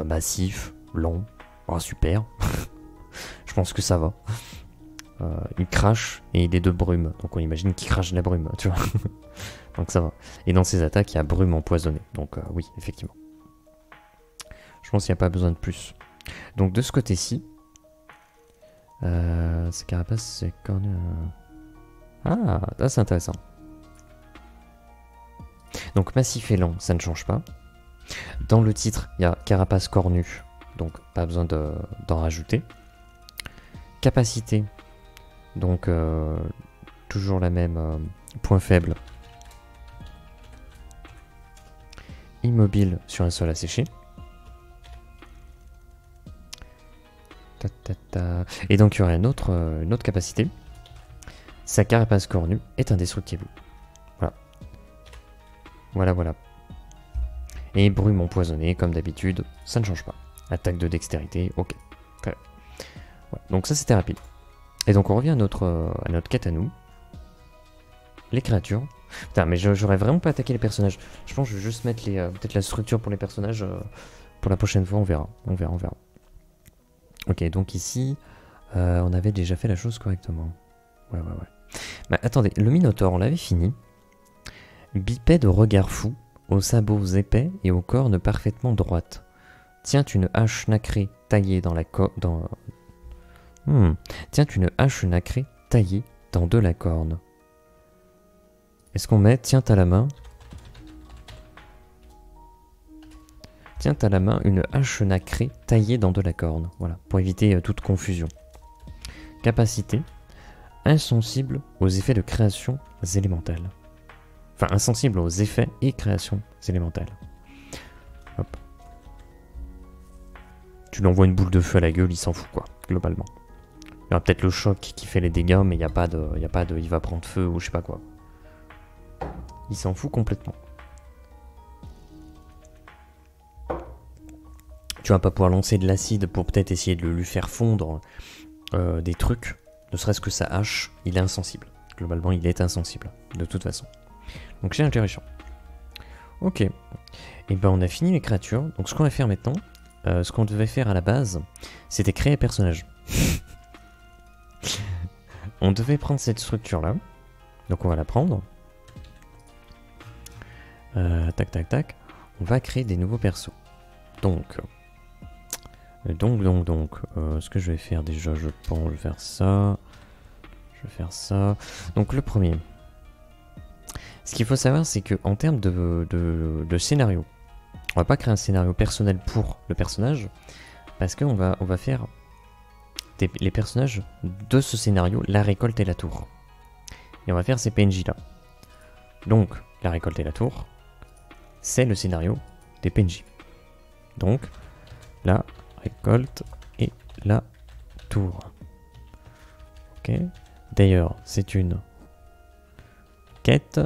Massif, long. Oh super. Je pense que ça va. Il crache et il est de brume. Donc on imagine qu'il crache de la brume, tu vois. Donc ça va. Et dans ses attaques, il y a brume empoisonnée. Donc oui, effectivement. Je pense qu'il n'y a pas besoin de plus. Donc de ce côté-ci, ces carapaces, c'est cornu. Ah, là c'est intéressant. Donc massif et lent, ça ne change pas. Dans le titre, il y a carapace cornue. Donc pas besoin d'en rajouter. Capacité. Donc toujours la même, point faible. Immobile sur un sol asséché. Et donc il y aurait une autre capacité. Sa carapace cornue est indestructible. Voilà. Et brume empoisonnée, comme d'habitude, ça ne change pas. Attaque de dextérité, ok. Très bien. Ouais, donc ça c'était rapide. Et donc on revient à notre quête à nous. Les créatures. Putain, mais j'aurais vraiment pas attaqué les personnages. Je pense que je vais juste mettre peut-être la structure pour les personnages. Pour la prochaine fois, on verra. Ok, donc ici, on avait déjà fait la chose correctement. Ouais. Bah attendez, le Minotaure, on l'avait fini. Bipède au regard fou, aux sabots épais et aux cornes parfaitement droites. Tient une hache nacrée taillée dans la Tient une hache nacrée taillée dans de la corne. Est-ce qu'on met tient à la main une hache nacrée taillée dans de la corne. Voilà, pour éviter toute confusion. Capacité. Insensible aux effets de création élémentales. Enfin, insensible aux effets et créations élémentales. Hop. Tu lui envoies une boule de feu à la gueule, il s'en fout quoi, globalement. Il y aura peut-être le choc qui fait les dégâts, mais il n'y a pas de il va prendre feu ou je sais pas quoi. Il s'en fout complètement. Tu vas pas pouvoir lancer de l'acide pour peut-être essayer de lui faire fondre des trucs. Ne serait-ce que sa hache, il est insensible. Globalement, il est insensible, de toute façon. Donc c'est intéressant. Ok. Et ben on a fini les créatures. Donc ce qu'on va faire maintenant, ce qu'on devait faire à la base, c'était créer un personnage. On devait prendre cette structure-là. Donc on va la prendre. Tac, tac, tac. On va créer des nouveaux persos. Donc, ce que je vais faire déjà, je pense, je vais faire ça. Je vais faire ça. Donc le premier. Ce qu'il faut savoir, c'est qu'en termes de scénario, on va pas créer un scénario personnel pour le personnage, parce qu'on va faire les personnages de ce scénario, la récolte et la tour. Et on va faire ces PNJ là. Donc, la récolte et la tour, c'est le scénario des PNJ. Donc, la récolte et la tour. Ok. D'ailleurs, c'est une quête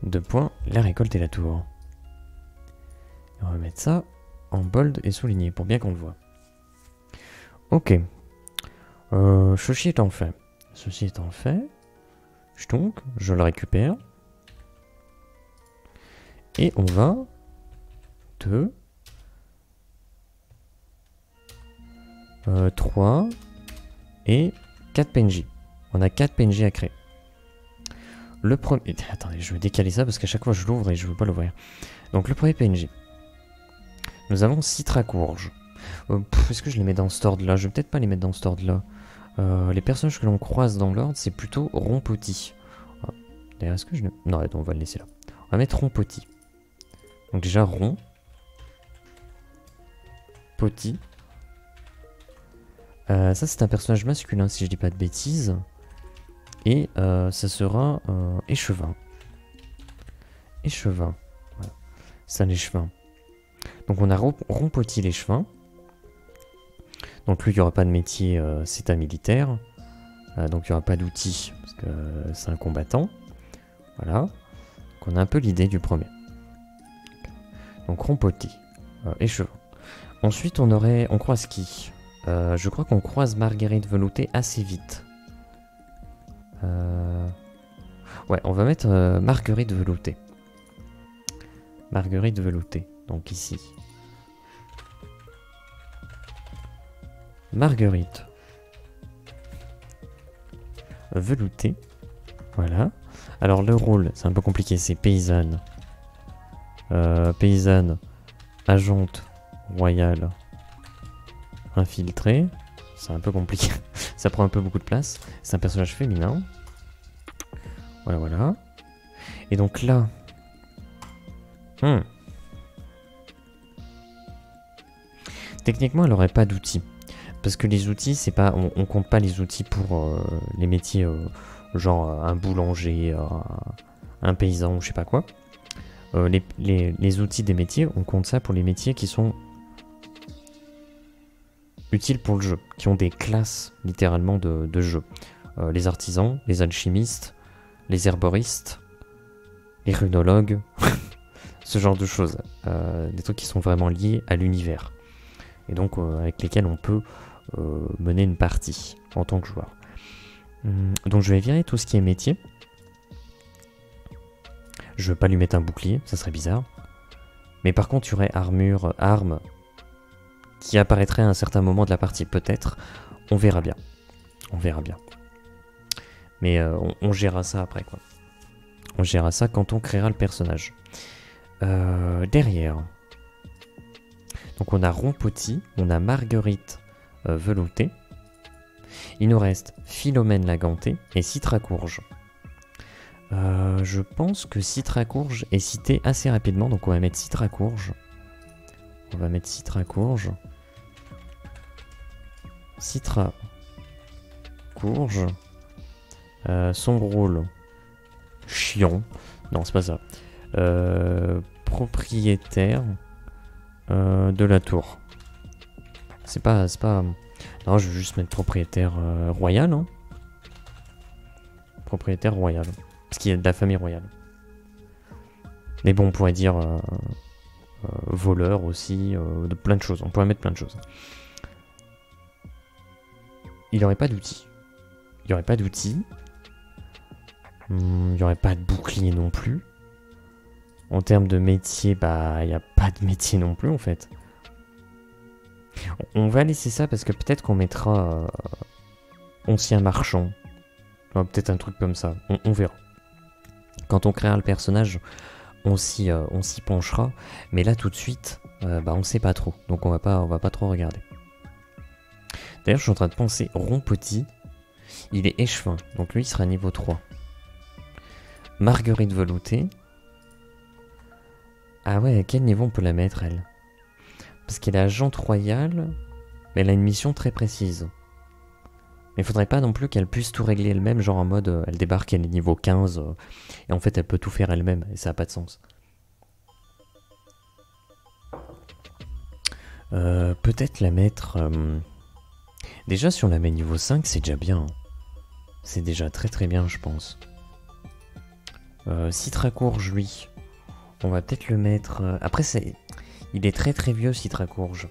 de points, la récolte et la tour. Et on va mettre ça en bold et souligné pour bien qu'on le voit. Ok. Ceci étant fait. Ceci étant fait. Donc, je le récupère. Et on va 2, 3 et 4 PNJ. On a 4 PNJ à créer. Le premier... Attendez, je vais décaler ça parce qu'à chaque fois je l'ouvre et je ne veux pas l'ouvrir. Donc le premier PNJ. Nous avons Citracourge. Est-ce que je les mets dans cet ordre-là? Je vais peut-être pas les mettre dans cet ordre-là. Les personnages que l'on croise dans l'ordre, c'est plutôt Rompoti. D'ailleurs, est-ce que je... Non, on va le laisser là. On va mettre Rompoti. Donc déjà, Rond. Poti. Ça, c'est un personnage masculin, si je dis pas de bêtises. Et ça sera Échevin. Échevin. Voilà. C'est un échevin. Donc on a Rompoti l'échevin. Donc lui, il n'y aura pas de métier, c'est un militaire. Donc il n'y aura pas d'outils, parce que c'est un combattant. Voilà. Donc on a un peu l'idée du premier. Donc Rompoti, échevin. Ensuite, on croise qui? Je crois qu'on croise Marguerite Veloutée assez vite. Ouais, on va mettre Marguerite Veloutée. Marguerite Veloutée, donc ici. Marguerite Veloutée. Voilà. Alors le rôle, c'est un peu compliqué, c'est paysanne. Paysanne, agente royale, infiltrée. C'est un peu compliqué. Ça prend un peu beaucoup de place. C'est un personnage féminin. Voilà, voilà. Et donc là... Techniquement, elle n'aurait pas d'outils. Parce que les outils, c'est pas... On compte pas les outils pour les métiers genre un boulanger, un paysan ou je sais pas quoi. Les outils des métiers, on compte ça pour les métiers qui sont utiles pour le jeu, qui ont des classes littéralement de jeu. Les artisans, les alchimistes, les herboristes, les runologues, ce genre de choses. Des trucs qui sont vraiment liés à l'univers. Et donc avec lesquels on peut mener une partie en tant que joueur. Donc je vais virer tout ce qui est métier. Je veux pas lui mettre un bouclier, ça serait bizarre. Mais par contre, il y aurait armure, arme, qui apparaîtrait à un certain moment de la partie, peut-être. On verra bien. On verra bien. Mais on gérera ça après, quoi. On gérera ça quand on créera le personnage. Derrière. Donc on a Rompoti, on a Marguerite Veloutée. Il nous reste Philomène Lagantée et Citracourge. Je pense que Citracourge est cité assez rapidement, donc on va mettre Citracourge. On va mettre Citracourge. Citracourge. Son rôle. Chiant. Non, c'est pas ça. Propriétaire de la tour. C'est pas... Non, je vais juste mettre propriétaire royal. Hein. Propriétaire royal. Parce qu'il y a de la famille royale. Mais bon, on pourrait dire voleur aussi, de plein de choses. On pourrait mettre plein de choses. Il n'y aurait pas d'outils. Il n'y aurait pas d'outils. Il n'y aurait pas de bouclier non plus. En termes de métier, bah, il n'y a pas de métier non plus en fait. On va laisser ça parce que peut-être qu'on mettra ancien marchand. Peut-être un truc comme ça. On verra. Quand on créera le personnage, on s'y penchera. Mais là, tout de suite, bah, on sait pas trop. Donc on va pas trop regarder. D'ailleurs, je suis en train de penser, Rompoty, il est échevin. Donc lui, il sera niveau 3. Marguerite veloutée. Ah ouais, à quel niveau on peut la mettre, elle? Parce qu'elle est agente royale, mais elle a une mission très précise. Mais il faudrait pas non plus qu'elle puisse tout régler elle-même, genre en mode, elle débarque, elle est niveau 15, et en fait elle peut tout faire elle-même, et ça n'a pas de sens. Peut-être la mettre... Déjà, si on la met niveau 5, c'est déjà bien. C'est déjà très très bien, je pense. Citracourge, lui. On va peut-être le mettre... Après, il est très très vieux, Citracourge.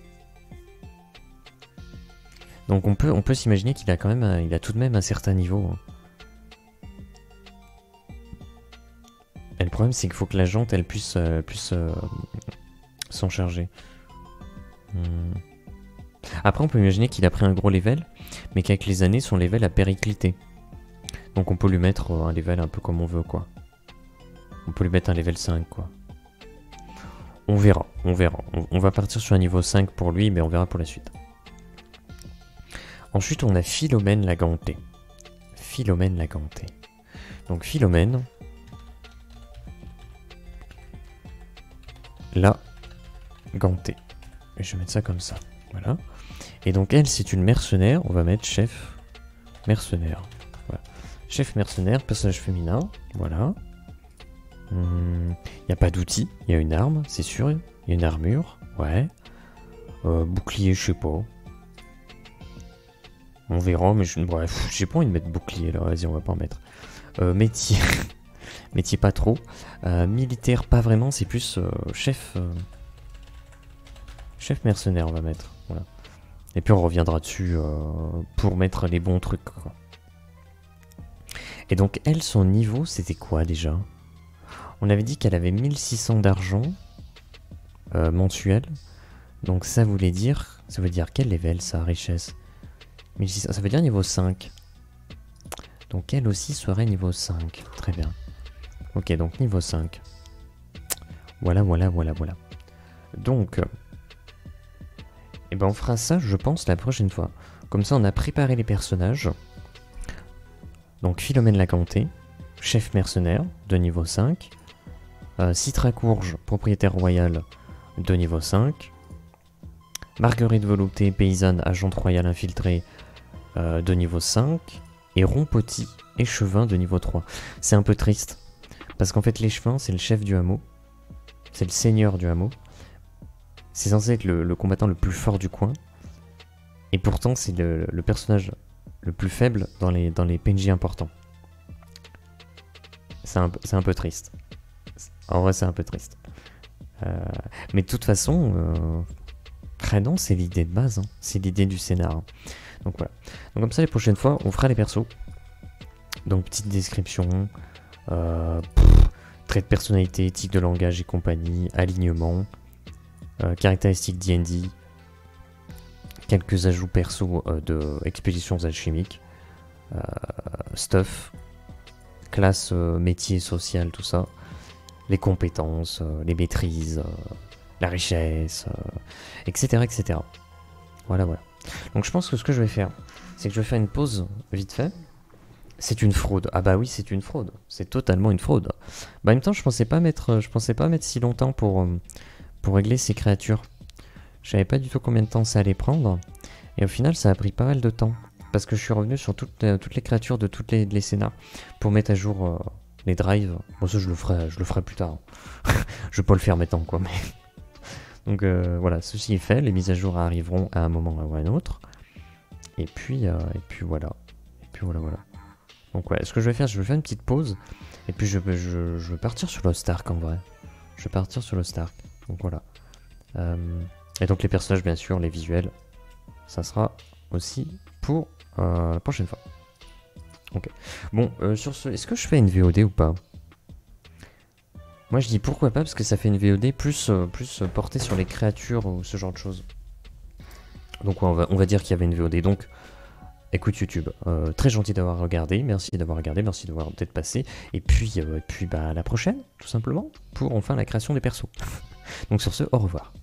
Donc on peut s'imaginer qu'il a quand même... il a tout de même un certain niveau. Et le problème, c'est qu'il faut que la jante, elle puisse s'en charger. Après, on peut imaginer qu'il a pris un gros level, mais qu'avec les années, son level a périclité. Donc on peut lui mettre un level un peu comme on veut, quoi. On peut lui mettre un level 5, quoi. On verra, on verra. On va partir sur un niveau 5 pour lui, mais on verra pour la suite. Ensuite, on a Philomène la Gantée. Philomène la Gantée. Donc Philomène... la Gantée. Et je vais mettre ça comme ça. Voilà. Et donc elle, c'est une mercenaire. On va mettre chef mercenaire. Voilà. Chef mercenaire, personnage féminin. Voilà. Il n'y a pas d'outil. Il y a une arme, c'est sûr. Il y a une armure. Ouais. Bouclier, je sais pas. On verra, mais bref, j'ai pas envie de mettre bouclier là. Vas-y, on va pas en mettre. Métier. Métier pas trop. Militaire, pas vraiment. C'est plus chef... Chef mercenaire, on va mettre. Voilà. Et puis on reviendra dessus pour mettre les bons trucs, quoi. Et donc, elle, son niveau, c'était quoi déjà? On avait dit qu'elle avait 1600 d'argent mensuel. Donc ça voulait dire... Ça veut dire quel level, ça, richesse? 1600, ça veut dire niveau 5. Donc elle aussi serait niveau 5. Très bien. Ok, donc niveau 5. Voilà. Donc... Et ben on fera ça, je pense, la prochaine fois. Comme ça, on a préparé les personnages. Donc Philomène la Gantée, chef mercenaire, de niveau 5. Citracourge, propriétaire royal, de niveau 5. Marguerite veloutée, paysanne, agente royale infiltrée, de niveau 5. Et Rompoty, échevin, de niveau 3. C'est un peu triste. Parce qu'en fait, l'échevin, c'est le chef du hameau. C'est le seigneur du hameau. C'est censé être le combattant le plus fort du coin. Et pourtant, c'est le personnage le plus faible dans les PNJ importants. C'est un peu triste. En vrai, c'est un peu triste. Mais de toute façon, non, c'est l'idée de base. Hein. C'est l'idée du scénar. Hein. Donc voilà. Donc comme ça, les prochaines fois, on fera les persos. Donc petite description, trait de personnalité, type de langage et compagnie, alignement, caractéristiques D&D, quelques ajouts perso de expéditions alchimiques, stuff, classe, métier, social, tout ça, les compétences, les maîtrises, la richesse, etc., etc. Voilà. Donc je pense que ce que je vais faire, c'est que je vais faire une pause vite fait. C'est une fraude. Ah bah oui, c'est une fraude. C'est totalement une fraude. Bah en même temps, je pensais pas mettre si longtemps pour régler ces créatures. Je savais pas du tout combien de temps ça allait prendre. Et au final, ça a pris pas mal de temps. Parce que je suis revenu sur toutes les créatures de toutes les scénars pour mettre à jour les drives. Bon, ça, je le ferai plus tard. Je vais pas le faire maintenant, quoi. Mais... Donc voilà, ceci est fait. Les mises à jour arriveront à un moment ou à un autre. Et puis voilà. Voilà. Donc ouais, ce que je vais faire, je vais faire une petite pause. Et puis je vais partir sur Lost Ark en vrai. Je vais partir sur Lost Ark. Donc voilà. Et donc les personnages, bien sûr, les visuels, ça sera aussi pour la prochaine fois. Ok. Bon, sur ce, est-ce que je fais une VOD ou pas? Moi je dis pourquoi pas, parce que ça fait une VOD plus portée sur les créatures ou ce genre de choses. Donc ouais, on va dire qu'il y avait une VOD. Donc écoute YouTube, très gentil d'avoir regardé, merci d'avoir regardé, merci d'avoir peut-être passé, et puis bah, à la prochaine, tout simplement, pour enfin la création des persos. Donc sur ce, au revoir.